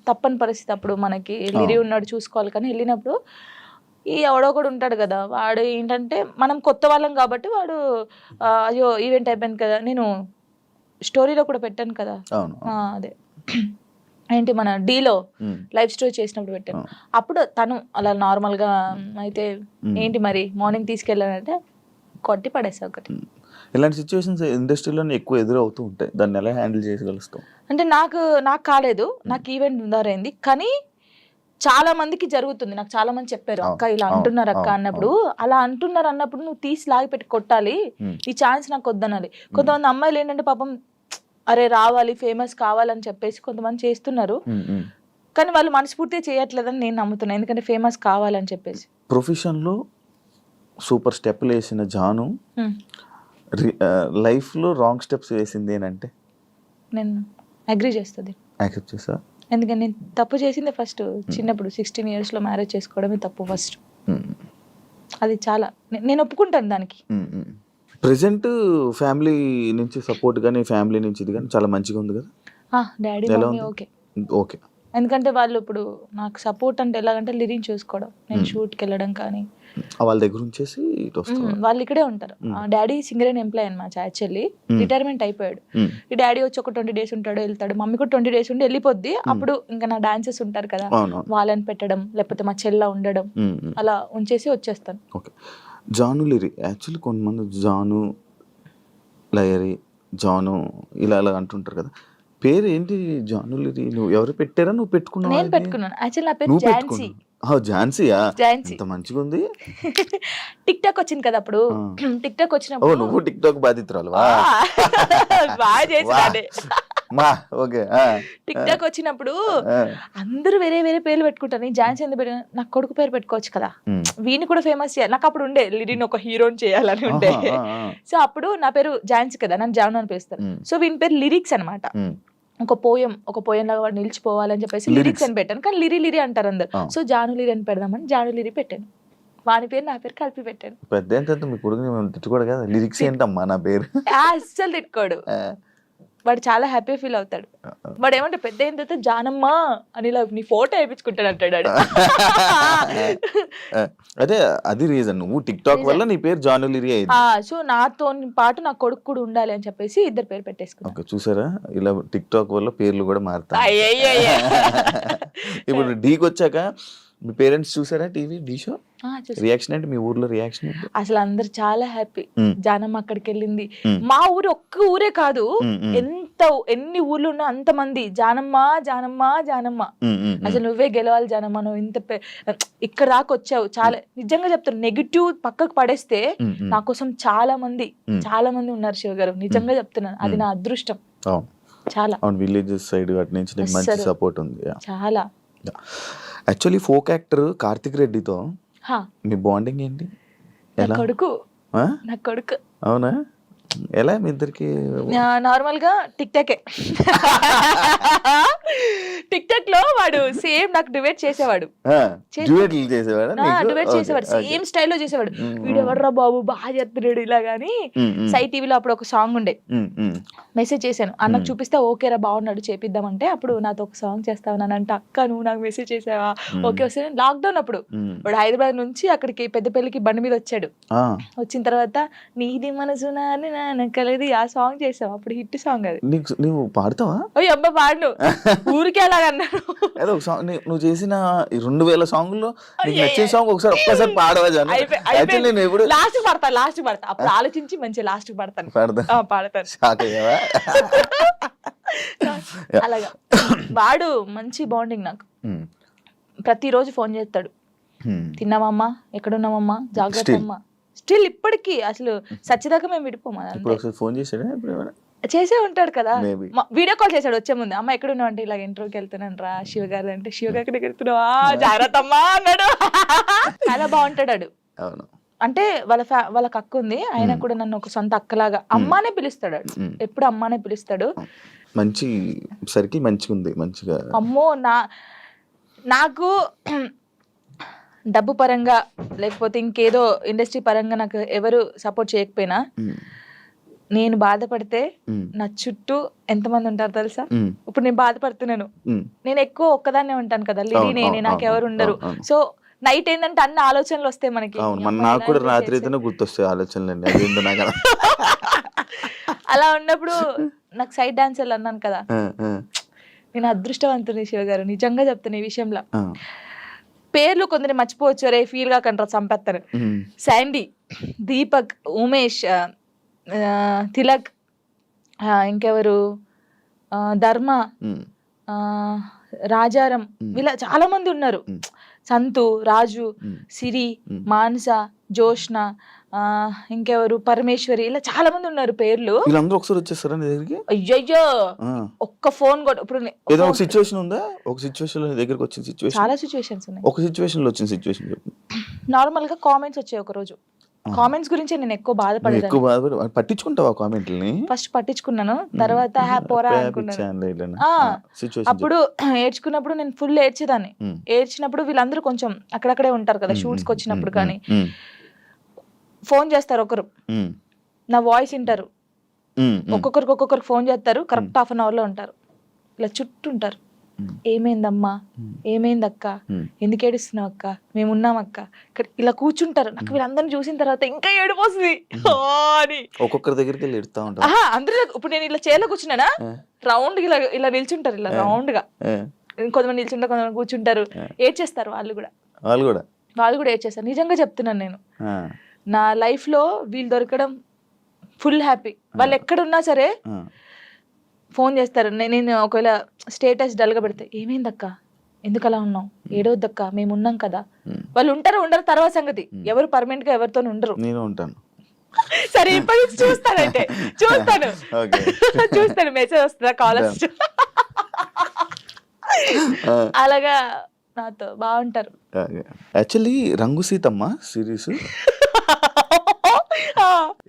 తప్పని పరిస్థితి అప్పుడు, మనకి లిరి ఉన్నాడు చూసుకోవాలి. కానీ వెళ్ళినప్పుడు ఈ ఎవడో కూడా ఉంటాడు కదా, వాడు ఏంటంటే మనం కొత్త వాళ్ళం కాబట్టి వాడు అయ్యో ఈవెంట్ అయిపోయింది కదా, నేను స్టోరీలో కూడా పెట్టాను కదా అదే ఏంటి మన డీలో లైవ్ స్టోరీ చేసినప్పుడు పెట్టాను. అప్పుడు తను అలా నార్మల్గా అయితే ఏంటి మరి మార్నింగ్ తీసుకెళ్ళానంటే కొట్టి పడేసా ఒకటి. ఇలాంటి సిచ్యువేషన్స్ ఇండస్ట్రీలో ఎక్కువ ఎదురవుతూ ఉంటాయి, దాన్ని ఎలా హ్యాండిల్ చేయగలుగుతాం? అంటే నాకు కాలేదు, నాకు ఈవెంట్ ఉందారైంది కానీ చాలా మందికి జరుగుతుంది. నాకు చాలా మంది చెప్పారు అక్క ఇలా అంటున్నారు అక్క అన్నప్పుడు, అలా అంటున్నారు అన్నప్పుడు నువ్వు తీసి లాగి పెట్టి కొట్టాలి, ఈ ఛాన్స్ నాకు వద్దనాలి. కొంతమంది అమ్మాయిలు ఏంటంటే పాపం అరే రావాలి ఫేమస్ కావాలని చెప్పేసి కొంతమంది చేస్తున్నారు, కానీ వాళ్ళు మనస్ఫూర్తిగా చేయట్లేదని నేను నమ్ముతున్నాను. ఎందుకంటే ఫేమస్ కావాలని చెప్పేసి. ప్రొఫెషన్లో సూపర్ స్టెప్లు వేసిన జాను లైఫ్లో రాంగ్ స్టెప్స్ వేసింది ఏంటంటే నేను అగ్రీ చేస్తుంది. యాక్సెప్ట్ చేస్తా. ఎందుకంటే నేను తప్పు చేసింది ఫస్ట్ చిన్నప్పుడు 16 years మ్యారేజ్ చేసుకోవడమే తప్పు ఫస్ట్. అది చాలా నేను ఒప్పుకుంటాను దానికి. ప్రెసెంట్ ఫ్యామిలీ నుంచి సపోర్ట్ కానీ ఫ్యామిలీ నుంచి ఇది కానీ చాలా మంచిగా ఉంది కదా? Daddy mummy okay okay. ఎందుకంటే వాళ్ళు ఇప్పుడు నాకు సపోర్ట్ అంటే ఎలాగంటే లిరిక్ చూసుకోవడం, నేను షూట్కి వెళ్ళడం కానీ వాళ్ళ దగ్గర ఉంచేసి వాళ్ళు ఇక్కడే ఉంటారు. డాడీ సింగర్ అండ్ ఎంప్లాయ్ అనమాట, యాక్చువల్లీ రిటైర్మెంట్ అయిపోయాడు. ఈ డాడీ వచ్చి ఒక 20 days ఉంటాడు వెళ్తాడు, మమ్మీ కూడా 20 days ఉండి వెళ్ళిపోద్ది. అప్పుడు ఇంకా నా డాన్సెస్ ఉంటారు కదా వాళ్ళని పెట్టడం, లేకపోతే మా చెల్ల ఉండడం, అలా ఉంచేసి వచ్చేస్తాను. ఓకే. జాను లిరి యాక్చువల్లీ కొంతమంది జాను లయరి జాను ఇలా అలా అంటుంటారు కదా, పేరు ఏంటి జాను లిరి? నువ్వు ఎవరు పెట్టారా, నువ్వు పెట్టుకున్నావు? నేను పెట్టుకున్నాను. యాక్చువల్లీ నా పేరు ఝాన్సీ. ఝాన్సీయా? ఎంత మంచిగా ఉంది. టిక్ టాక్ వచ్చింది కదా అప్పుడు, టిక్ టాక్ వచ్చినప్పుడు నువ్వు టిక్ టాక్ బాధితురాలు బాగా చేసి ఓకే. టిక్ టాక్ వచ్చినప్పుడు అందరూ వేరే వేరే పేర్లు పెట్టుకుంటారు. ఝాన్సీ ఎందుకు పెట్టిన, నాకు కొడుకు పేరు పెట్టుకోవచ్చు కదా, వీని కూడా ఫేమస్ చేయాలి. నాకు అప్పుడు ఉండే లిరిని ఒక హీరోని చేయాలని ఉండే. సో అప్పుడు నా పేరు ఝాన్సీ కదా, నన్ను జాను అని పిలుస్తారు. సో వీని పేరు లిరిక్స్ అనమాట. ఒక పోయం లాగా వాడు నిలిచిపోవాలని చెప్పేసి లిరిక్స్ అని పెట్టాను, కానీ లిరి అంటారు అందరు. సో జాను లిరి అని పెడదామని జాను లిరి పెట్టాను. వాని పేరు నా పేరు కలిపి పెట్టాను. పెద్ద మీ కొడుకు తిట్టుకోడు కదా, లిరిక్స్ ఏంటమ్మా నా పేరు అస్సలు తిట్టుకోడు. వాడు చాలా హ్యాపీ ఫీల్ అవుతాడు. వాడు ఏమంటే పెద్ద అయిన తర్వాత జానమ్మ అని ఇలా నీ ఫోటో వేయించుకుంటాడు అంటాడు. అదే అది రీజన్, నువ్వు టిక్ టాక్ వల్ల నీ పేరు జాను లిరి అయింది. సో నాతో పాటు నా కొడుకు కూడా ఉండాలి అని చెప్పేసి ఇద్దరు పేరు పెట్టేసుకున్నాను. చూసారా, ఇలా టిక్ టాక్ వల్ల పేర్లు కూడా మారుతాయి. ఇప్పుడు డీకి వచ్చాక మీ పేరెంట్స్ చూసారా టీవీ డీ షో? రియాక్షన్ ఏంటి మీ ఊర్లో రియాక్షన్? అసలు అందరు చాలా హ్యాపీ, జానమ్మ అక్కడికి వెళ్ళింది. మా ఊరు ఒక్క ఊరే కాదు, ఎన్ని ఊర్లు ఉన్నా అంత మంది జానమ్మ జానమ్మ జానమ్మ, అసలు నువ్వే గెలవాలి జానమ్మ, నువ్వు ఇంత ఇక్కడ దాకా వచ్చావు. చాలా నిజంగా చెప్తాను, నెగిటివ్ పక్కకు పడేస్తే నా కోసం చాలా మంది ఉన్నారు శివ గారు, నిజంగా చెప్తున్నాను. అది నా అదృష్టం. చాలా విలేజెస్ సైడ్ అటు నుంచి మంచి సపోర్ట్ ఉంది చాలా. యాక్చువల్లీ ఫోక్ యాక్టర్ కార్తిక్ రెడ్డితో మీ బాండింగ్ ఏంటి? నా కొడుకు. అవునా? ఎలా మీ ఇద్దరికి? నార్మల్ గా టిక్ టాక్ లో వాడు సేమ్ నాకు డిబేట్ చేసేవాడు, సేమ్ స్టైల్లో చేసేవాడు. వీడు ఎవర్రా బాబు బాగా చెప్తున్నాడు ఇలా గానీ. సై టీవీలో అప్పుడు ఒక సాంగ్ ఉండే, మెసేజ్ చేశాను అన్నకు చూపిస్తే ఓకేరా బాగున్నాడు చేపిద్దామంటే, అప్పుడు నాతో ఒక సాంగ్ చేస్తావనంటే అక్క నువ్వు నాకు మెసేజ్ చేసావా? ఓకే వస్తే లాక్డౌన్ అప్పుడు వాడు హైదరాబాద్ నుంచి అక్కడికి పెద్దపల్లికి బండి మీద వచ్చాడు. వచ్చిన తర్వాత నీది మనసు కలిది ఆ సాంగ్ చేసావు, అప్పుడు హిట్ సాంగ్ అది. నువ్వు పాడతావా? ఓ అబ్బా పాడు, ఊరికే అలాగన్నాడు. నువ్వు చేసిన 2000 సాంగుల్లో నీకు నచ్చిన సాంగ్ ఒక్కసారి పాడవా? లాస్ట్ పడతా అప్పుడు ఆలోచించి మంచి లాస్ట్ పడతాను. అలాగా వాడు మంచి బాండింగ్ నాకు. ప్రతిరోజు ఫోన్ చేస్తాడు, తిన్నావమ్మా, ఎక్కడున్నావమ్మా, జాగ్రత్త అమ్మా. స్టిల్ ఇప్పటికీ అసలు సచ్చిదాకా మేము విడిపోమా. చేసే ఉంటాడు కదా, వీడియో కాల్ చేశాడు వచ్చే ముందు, అమ్మ ఎక్కడ ఉన్నావు అంటే ఇలాగ ఇంటర్వ్యూకి వెళ్తున్నాను రా శివ గారు అంటే, శివ గారికి వెళ్తున్నావా, జాగ్రత్త అమ్మా అన్నాడు. చాలా బాగుంటాడు. అవును. అంటే వాళ్ళకి అక్క ఉంది, ఆయన కూడా నన్ను ఒక సొంత అక్కలాగా అమ్మానే పిలుస్తాడు, ఎప్పుడు అమ్మానే పిలుస్తాడు. మంచి సర్కిల్ మంచిగా ఉంది, మంచిగా. అమ్మో నాకు డబ్బు పరంగా లేకపోతే ఇంకేదో ఇండస్ట్రీ పరంగా నాకు ఎవరు సపోర్ట్ చేయకపోయినా, నేను బాధపడితే నా చుట్టూ ఎంతమంది ఉంటారు తెలుసా? ఇప్పుడు నేను బాధపడుతున్నాను, నేను ఎక్కువ ఒక్కదాన్నే ఉంటాను కదా, లిరి నేనే, నాకెవరు ఉండరు. సో నైట్ ఏంటంటే అన్ని ఆలోచనలు వస్తాయి మనకి. నాకు కూడా రాత్రి అయితేనే గుర్తొస్తాయి ఆలోచనలు. అలా ఉన్నప్పుడు నాకు సైడ్ డాన్సర్లు అన్నాను కదా, నేను అదృష్టవంతుని శివ గారు, నిజంగా చెప్తాను ఈ విషయంలో. పేర్లు కొందరు మర్చిపోవచ్చు, రే ఫీల్ గా కంటారు, చంపేస్తారు. శాండీ, దీపక్, ఉమేష్, తిలక్, ఇంకెవరు, ధర్మ, రాజారం, ఇలా చాలా మంది ఉన్నారు. సంతు, రాజు, సిరి, మానస, జోష్న, ఇంకెవరు, పరమేశ్వరి, ఇలా చాలా మంది ఉన్నారు పేర్లు. వీళ్ళందరూ ఒకసారి వచ్చేస్తారా నీ దగ్గరికి? అయ్యయ్యో, ఒక్క ఫోన్ కూడా. ఇప్పుడు ఏదో ఒక సిచ్యువేషన్ ఉందా? ఒక సిచ్యువేషన్ లో దగ్గరికి వచ్చిన సిచ్యువేషన్? చాలా సిచ్యువేషన్స్ ఉన్నాయి. ఒక సిచ్యువేషన్ లో వచ్చిన సిచ్యువేషన్ చెప్పు. నార్మల్ గా కామెంట్స్ వచ్చాయి ఒక రోజు. కామెంట్స్ గురించి నేను ఎక్కువ బాధపడేదాన్ని. పట్టించుకుంటావా కామెంట్లని? ఫస్ట్ పట్టించుకున్నాను, తర్వాత పోరా అనుకున్నాను. అప్పుడు ఏడ్చుకున్నప్పుడు నేను ఫుల్ ఏడ్చేదాన్ని. ఏడ్చినప్పుడు వీళ్ళందరూ కొంచెం అక్కడక్కడే ఉంటారు కదా షూట్స్కి వచ్చినప్పుడు, కానీ ఫోన్ చేస్తారు ఒకరు, నా వాయిస్ వింటారు, ఒక్కొక్కరికి ఫోన్ చేస్తారు, కరెక్ట్ హాఫ్ అన్ అవర్ లో ఉంటారు, ఇలా చుట్టూ ఉంటారు. ఏమైందమ్మా, ఏమైందక్క, ఎందుకు ఏడుస్తున్నావు అక్క, మేము ఉన్నాం అక్క, ఇక్కడ ఇలా కూర్చుంటారు. నాకు వీళ్ళందరినీ చూసిన తర్వాత ఇంకా ఏడిపోతుంది అని ఒక్కొక్కరి దగ్గరికి వెళ్ళి ఎడుతా ఉంటారు. అందరూ ఇప్పుడు నేను ఇలా చైర్లో కూర్చున్నానా, రౌండ్ ఇలా నిల్చుంటారు, ఇలా రౌండ్ గా. కొంతమంది నిల్చుంటారు, కొంతమంది కూర్చుంటారు, ఏడ్చేస్తారు. వాళ్ళు కూడా ఏడ్చేస్తారు. నిజంగా చెప్తున్నాను, నేను నా లైఫ్ లో వీళ్ళు దొరకడం ఫుల్ హ్యాపీ. వాళ్ళు ఎక్కడున్నా సరే ఫోన్ చేస్తారు. నేను ఒకవేళ స్టేటస్ డల్గా పెడితే, ఏమైందక్క, ఎందుకు అలా ఉన్నావు, ఏడవద్దక్క, మేము ఉన్నాం కదా. వాళ్ళు ఉంటారు ఉండరు తర్వాత సంగతి, ఎవరు పర్మనెంట్ గా ఎవరితో ఉండరు. నేను ఉంటాను. సరే ఇప్పటి నుంచి చూస్తాను మెసేజ్ వస్తుందా, కాల్ వస్తుందా, అలాగా నాతో బాగుంటారు. యాక్చువల్లీ రంగు సీతమ్మ సిరీస్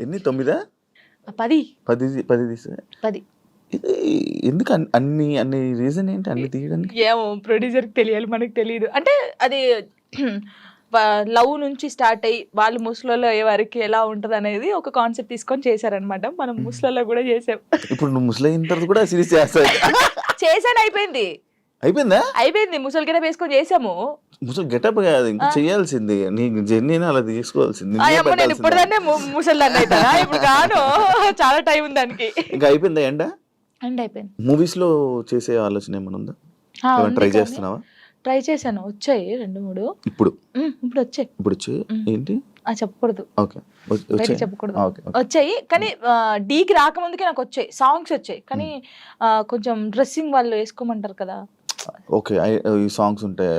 ఎన్ని 9 10 తీసా. ఇది ఎందుకు అన్ని రీజన్ ఏంటి అన్ని తీయడానికి? ఏమో ప్రొడ్యూసర్కి తెలియాలి, మనకు తెలియదు. అంటే అది లవ్ నుంచి స్టార్ట్ అయ్యి వాళ్ళు ముసలలో అయ్యే వరకు ఎలా ఉంటది అనేది ఒక కాన్సెప్ట్ తీసుకొని చేశారనమాట. మనం ముసలలో కూడా చేసాం. ఇప్పుడు నువ్వు ముసలి అయిన తర్వాత కూడా సిరీస్ చేస్తావు? చేశాను, అయిపోయింది. ముసలి గెటప్ వేసుకొని చేసాము. ముసలి గెటప్ కాదు, ఇంకా చేయాల్సింది నీ జర్నీని అలా తీసుకోవాల్సింది. నేను ఇప్పుడుదాన్నే ముసలిదాన్ని అవుతా, ఇప్పుడు కాను, చాలా టైం ఉంది దానికి. ఇంకా అయిపోయిందా? అయిపోయింది. మూవీస్ లో చేసే ఆలోచన ఏమైనా ఉందా? ట్రై చేస్తున్నావా? ట్రై చేశాను, వచ్చాయి 2-3. ఇప్పుడు వచ్చాయి. ఏంటి చెప్పకూడదు, చెప్పకూడదు. వచ్చాయి కానీ డీకి రాకముందుకే నాకు వచ్చాయి, సాంగ్స్ వచ్చాయి. కానీ కొంచెం డ్రెస్సింగ్ వాళ్ళు వేసుకోమంటారు కదా, సాంగ్స్ ఉంటాయి,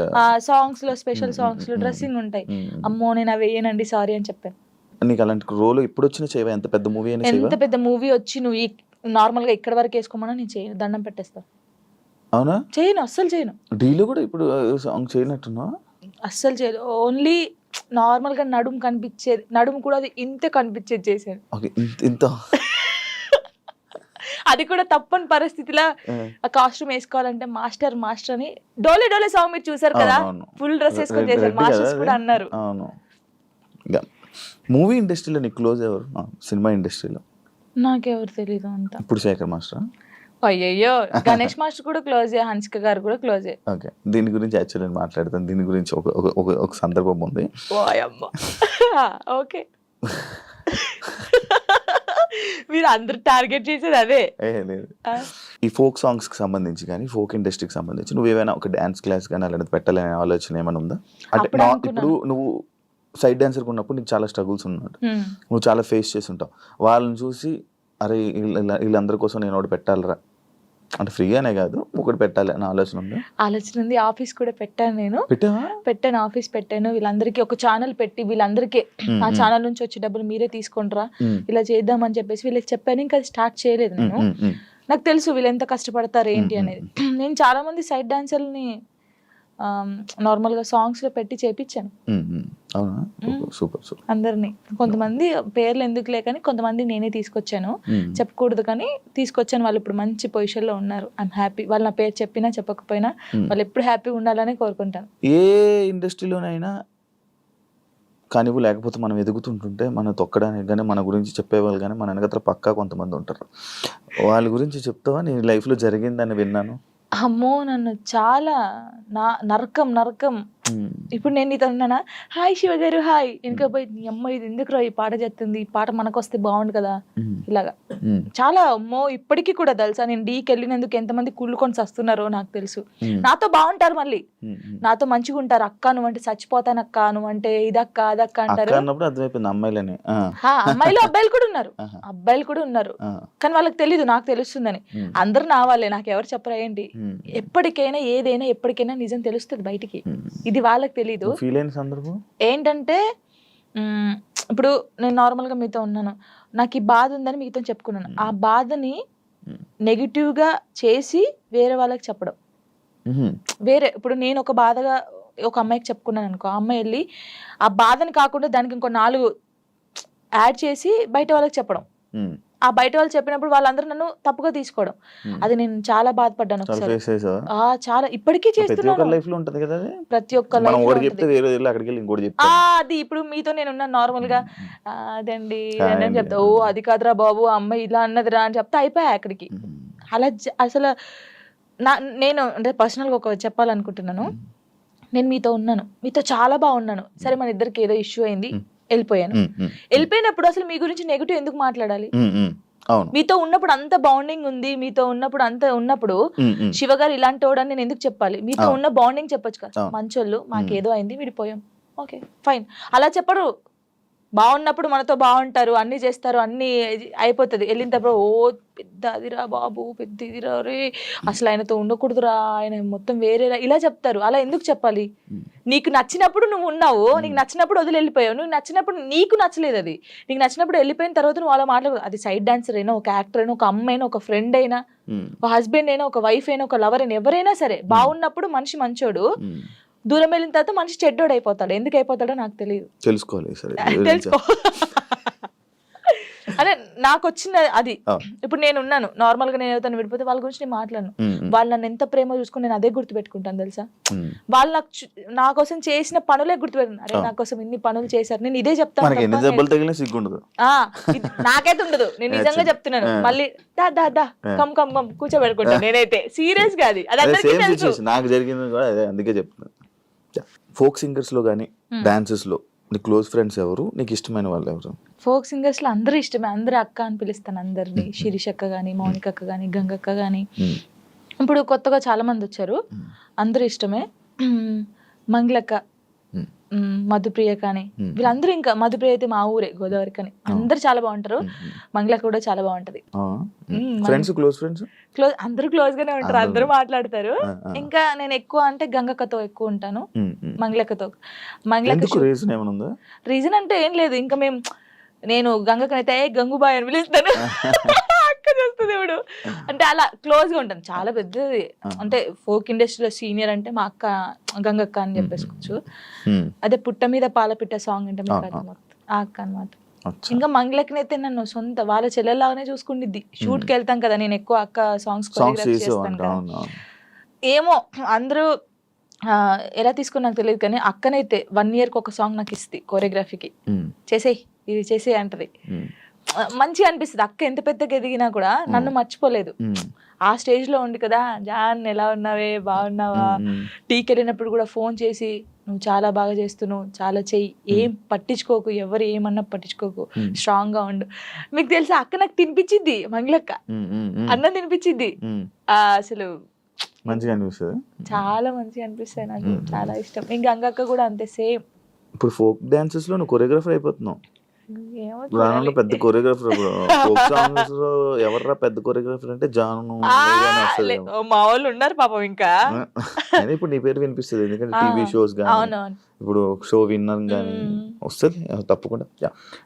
సాంగ్స్ లో స్పెషల్ సాంగ్స్ లో డ్రెస్సింగ్ ఉంటాయి. అమ్మో నేను అవి వేయనండి, సారీ అని చెప్పాను. నీకు అలాంటి రోల్ ఎప్పుడు వచ్చినా చేయవా? ఎంత పెద్ద మూవీ వచ్చి నువ్వు నార్మల్ గా ఇక్కడ వరకు వేసుకోమన్నా నేను చేయను, దండం పెట్టేస్తా. అవునా? చేయను, అస్సలు చేయను. డీలో కూడా ఇప్పుడు సాంగ్ చేయనట్టున్నా? అస్సలు చేయదు. ఓన్లీ నార్మల్ గా నడుము కనిపించేది, నడుము కూడా అది ఇంత కనిపించేది చేశాను. అది కూడా తప్పని పరిస్థితిలో ఆ కాస్ట్యూమ్ వేసుకోవాలంటే మాస్టర్ అని డోలే సాంగ్ మీరు చూసారు కదా, ఫుల్ డ్రెస్ వేసుకొని చేశారు. మాస్టర్స్ కూడా అన్నారు. మూవీ ఇండస్ట్రీలో నీకు క్లోజ్ ఎవరు? సినిమా ఇండస్ట్రీలో నాకెవరు తెలీదు అంత. ఇప్పుడు శేఖర్ మాస్టర్? అయ్యయ్యో, గణేష్ మాస్టర్ కూడా క్లోజే, హన్సిక గారు కూడా క్లోజే. ఓకే, దీని గురించి యాక్చువల్లీ మాట్లాడతాను. దీని గురించి ఒక సందర్భం ఉంది. ఓకే, మీరు అందరు టార్గెట్ చేసేది అదే. ఈ ఫోక్ సాంగ్స్ కి సంబంధించి కానీ ఫోక్ ఇండస్ట్రీకి సంబంధించి నువ్వు ఏమైనా ఒక డాన్స్ క్లాస్ కానీ అలాంటిది పెట్టాలనే ఆలోచన ఏమైనా ఉందా? అంటే ఇప్పుడు నువ్వు సైడ్ డాన్సర్ ఉన్నప్పుడు నీకు చాలా స్ట్రగుల్స్ ఉన్నట్టు, నువ్వు చాలా ఫేస్ చేసి ఉంటావు. వాళ్ళని చూసి అరే వీళ్ళందరి కోసం నేను ఒకటి పెట్టాలరా, అంటే ఫ్రీగానే కాదు ఒకటి పెట్టాలి అని ఆలోచన ఉంది. ఆఫీస్ కూడా పెట్టాను, నేను పెట్టాను, ఆఫీస్ పెట్టాను. వీళ్ళందరికీ ఒక ఛానల్ పెట్టి వీళ్ళందరికీ ఆ ఛానల్ నుంచి వచ్చే డబ్బులు మీరే తీసుకుంటారా, ఇలా చేద్దామని చెప్పేసి వీళ్ళకి చెప్పాను. ఇంకా అది స్టార్ట్ చేయలేదు నేను. నాకు తెలుసు వీళ్ళు ఎంత కష్టపడతారు ఏంటి అనేది. నేను చాలా మంది సైడ్ డాన్సర్ని నార్మల్గా సాంగ్స్లో పెట్టి చేపించాను. అవునా, సూపర్ సూపర్. అందరినీ, కొంతమంది పేర్లు ఎందుకులే కానీ కొంతమంది నేనే తీసుకొచ్చాను, చెప్పకూడదు కానీ తీసుకొచ్చాను. వాళ్ళు ఇప్పుడు మంచి పొజిషన్లో ఉన్నారు. I'm happy. వాళ్ళు నా పేరు చెప్పినా చెప్పకపోయినా వాళ్ళు ఎప్పుడు హ్యాపీగా ఉండాలని కోరుకుంటాను. ఏ ఇండస్ట్రీలోనైనా కానివ్వు, లేకపోతే మనం ఎదుగుతుంటుంటే మనం తొక్కడానికి కానీ మన గురించి చెప్పేవాళ్ళు కానీ మన వెనకత్ర పక్కా కొంతమంది ఉంటారు. వాళ్ళ గురించి చెప్తావా? నీ లైఫ్లో జరిగిందని విన్నాను. అమ్మో, నన్ను చాలా నరకం. ఇప్పుడు నేను నీతో ఉన్నానా, హాయ్ శివ గారు హాయ్, వెనక పోయి నీ అమ్మ ఇది ఎందుకు ఈ పాట చెప్తుంది, ఈ పాట మనకు వస్తే బాగుండు కదా, ఇలాగా చాలా. అమ్మో, ఇప్పటికీ కూడా తెలుసా, నేను డీకి వెళ్ళినందుకు ఎంతమంది కుళ్ళుకొని వస్తున్నారో నాకు తెలుసు. నాతో బాగుంటారు, మళ్ళీ నాతో మంచిగా ఉంటారు. అక్క నువ్వు అంటే చచ్చిపోతాను, అక్క నువ్వు అంటే ఇదక్క అదక్క అంటారు. అమ్మాయిలు అబ్బాయిలు కూడా ఉన్నారు, కానీ వాళ్ళకి తెలీదు, నాకు తెలుస్తుందని. అందరు నా వాళ్ళే, నాకు ఎవరు చెప్పరా ఏంటి. ఎప్పటికైనా ఏదైనా ఎప్పటికైనా నిజం తెలుస్తుంది బయటికి, ఇది వాళ్ళకి తెలీదు. ఏంటంటే ఇప్పుడు నేను నార్మల్గా మీతో ఉన్నాను, నాకు ఈ బాధ ఉందని మీతో చెప్పుకున్నాను. ఆ బాధని నెగిటివ్గా చేసి వేరే వాళ్ళకి చెప్పడం వేరే. ఇప్పుడు నేను ఒక బాధగా ఒక అమ్మాయికి చెప్పుకున్నాను అనుకో, ఆ అమ్మాయి వెళ్ళి ఆ బాధని కాకుండా దానికి ఇంకో 4 యాడ్ చేసి బయట వాళ్ళకి చెప్పడం. ఆ బయట వాళ్ళు చెప్పినప్పుడు వాళ్ళందరూ నన్ను తప్పుగా తీసుకోవడం, అది నేను చాలా బాధపడ్డాను ఒకసారి. చాలా ఇప్పటికీ చేస్తున్నాను, ప్రతి ఒక్క అది. ఇప్పుడు మీతో నేను ఉన్నాను నార్మల్ గా, అదండి అని చెప్తా, ఓ అది కాదురా బాబు అమ్మాయి ఇలా అన్నదిరా అని చెప్తా, అయిపోయా అక్కడికి. అలా అసలు నేను అంటే పర్సనల్ గా ఒక చెప్పాలనుకుంటున్నాను. నేను మీతో ఉన్నాను, మీతో చాలా బాగున్నాను, సరే మన ఇద్దరికి ఏదో ఇష్యూ అయింది, వెళ్ళిపోయాను. వెళ్ళిపోయినప్పుడు అసలు మీ గురించి నెగిటివ్ ఎందుకు మాట్లాడాలి? మీతో ఉన్నప్పుడు అంత బాండింగ్ ఉంది, మీతో ఉన్నప్పుడు అంత ఉన్నప్పుడు శివ గారు ఇలాంటి వాడని నేను ఎందుకు చెప్పాలి? మీతో ఉన్న బాండింగ్ చెప్పొచ్చు కదా, మంచోళ్ళు మాకేదో అయింది విడిపోయాం, ఓకే ఫైన్. అలా చెప్పరు. బాగున్నప్పుడు మనతో బాగుంటారు, అన్ని చేస్తారు, అన్ని అయిపోతుంది. వెళ్ళిన తర్వాత ఓ పెద్ద అదిరా బాబు, పెద్ద ఇదిరా రే, అసలు ఆయనతో ఉండకూడదురా, ఆయన మొత్తం వేరేరా, ఇలా చెప్తారు. అలా ఎందుకు చెప్పాలి? నీకు నచ్చినప్పుడు నువ్వు ఉన్నావు, నీకు నచ్చినప్పుడు వదిలి వెళ్ళిపోయావు. నువ్వు నచ్చినప్పుడు నీకు నచ్చలేదు, అది నీకు నచ్చినప్పుడు వెళ్ళిపోయిన తర్వాత నువ్వు అలా మాట్లాడదు. అది సైడ్ డాన్సర్ అయినా, ఒక యాక్టర్ అయినా, ఒక అమ్మాయి అయినా, ఒక ఫ్రెండ్ అయినా, ఒక హస్బెండ్ అయినా, ఒక వైఫ్ అయినా, ఒక లవర్ అయినా, ఎవరైనా సరే బాగున్నప్పుడు మనిషి మంచోడు, దూరం వెళ్ళిన తర్వాత మనిషి చెడ్డోడు అయిపోతాడు. ఎందుకు అయిపోతాడో నాకు తెలియదు, తెలుసుకోవాలి. అదే నాకు వచ్చిన అది. ఇప్పుడు నేను ఉన్నాను నార్మల్ గా, నేను ఎవరితో విడిపోతే వాళ్ళ గురించి నేను మాట్లాడను. వాళ్ళు నన్ను ఎంత ప్రేమ చూసుకుని నేను అదే గుర్తు పెట్టుకుంటాను తెలుసా. వాళ్ళు నా కోసం చేసిన పనులే గుర్తుపెట్టుకున్నాను. అరే నా కోసం ఇన్ని పనులు చేశారు, నేను ఇదే చెప్తాను. నాకైతే ఉండదు, నేను నిజంగా చెప్తున్నాను. మళ్ళీ దా దా దా కమ్ కమ్ కమ్ కూర్చోబెట్టుకుంటాను నేనైతే, సీరియస్ గా. అది నాకు జరిగింది కూడా అదే, అందుకే చెప్తున్నాను. ఫోక్ సింగర్స్ లో కానీ డాన్సెస్ లో నీ క్లోజ్ ఫ్రెండ్స్ ఎవరు, నీకు ఇష్టమైన వాళ్ళు ఎవరు? ఫోక్ సింగర్స్ లో అందరూ ఇష్టమే, అందరూ అక్క అని పిలుస్తాను అందరినీ. శిరీష్ అక్క గానీ, మౌనిక అక్క గానీ, గంగక్క గానీ, ఇప్పుడు కొత్తగా చాలా మంది వచ్చారు, అందరూ ఇష్టమే. మంగళక్క, మధుప్రియ కానీ, వీళ్ళందరూ. ఇంకా మధుప్రియ అయితే మా ఊరే, గోదావరి కానీ. అందరు చాలా బాగుంటారు, మంగళక్క కూడా చాలా బాగుంటది. క్లోజ్ అందరూ క్లోజ్ గానే ఉంటారు, అందరూ మాట్లాడతారు. ఇంకా నేను ఎక్కువ అంటే గంగక్కతో ఎక్కువ ఉంటాను, మంగళక్కతో. మంగళక్క రీజన్ అంటే ఏం లేదు, ఇంకా నేను గంగక్కనైతే గంగుబాయ్ అని పిలుస్తాను, అక్క చేస్తుంది ఇప్పుడు. అంటే అలా క్లోజ్ గా ఉంటాను, చాలా పెద్దది. అంటే ఫోక్ ఇండస్ట్రీలో సీనియర్ అంటే మా అక్క గంగక్క అని చెప్పేసుకోవచ్చు. అదే పుట్ట మీద పాలపిట్ట సాంగ్ అంటే ఆ అక్క అన్నమాట. ఇంకా మంగళక్కనైతే నన్ను సొంత వాళ్ళ చెల్లెల్లాగానే చూసుకుండిద్ది. షూట్ కి వెళ్తాం కదా, నేను ఎక్కువ అక్క సాంగ్స్ కొరియోగ్రాఫ్ చేస్తాను కదా. ఏమో అందరూ ఎలా తీసుకుని నాకు తెలియదు, కానీ అక్కనైతే 1 year కి ఒక సాంగ్ నాకు ఇస్తుంది కొరియోగ్రఫీకి. చేసేయి ఇది చేసే అంటది, మంచిగా అనిపిస్తుంది. అక్క ఎంత పెద్దగా ఎదిగినా కూడా నన్ను మర్చిపోలేదు. ఆ స్టేజ్ లో ఉండి కదా, జాన్ ఎలా ఉన్నావే, బాగున్నావా, టీకి వెళ్ళినప్పుడు కూడా ఫోన్ చేసి నువ్వు చాలా బాగా చేస్తున్నావు, చాలా చెయ్యి, ఏం పట్టించుకోకు, ఎవరు ఏమన్నా పట్టించుకోకు, స్ట్రాంగ్ గా ఉండు. మీకు తెలుసా అక్క నాకు తినిపించింది, మంగళక్క అన్నం తినిపించింది. అసలు మంచిగా అనిపిస్తుంది, చాలా మంచిగా అనిపిస్తాయి, నాకు చాలా ఇష్టం. ఇంకా గంగక్క కూడా అంతే సేమ్. ఇప్పుడు ఫోక్ డాన్సెస్ లో నువ్వు కొరియోగ్రాఫర్ అయిపోతున్నావు, పెద్ద కొరియోగ్రాఫర్. ఫోక్ సాంగ్స్ లో ఎవర్రా పెద్ద కొరియోగ్రాఫర్ అంటే జాను, మా వాళ్ళు ఉన్నారు పాపం. ఇంకా ఇప్పుడు నీ పేరు వినిపిస్తుంది, ఎందుకంటే టీవీ షోస్ కానీ, ఇప్పుడు షో విన్నర్ కానీ వస్తుంది తప్పకుండా.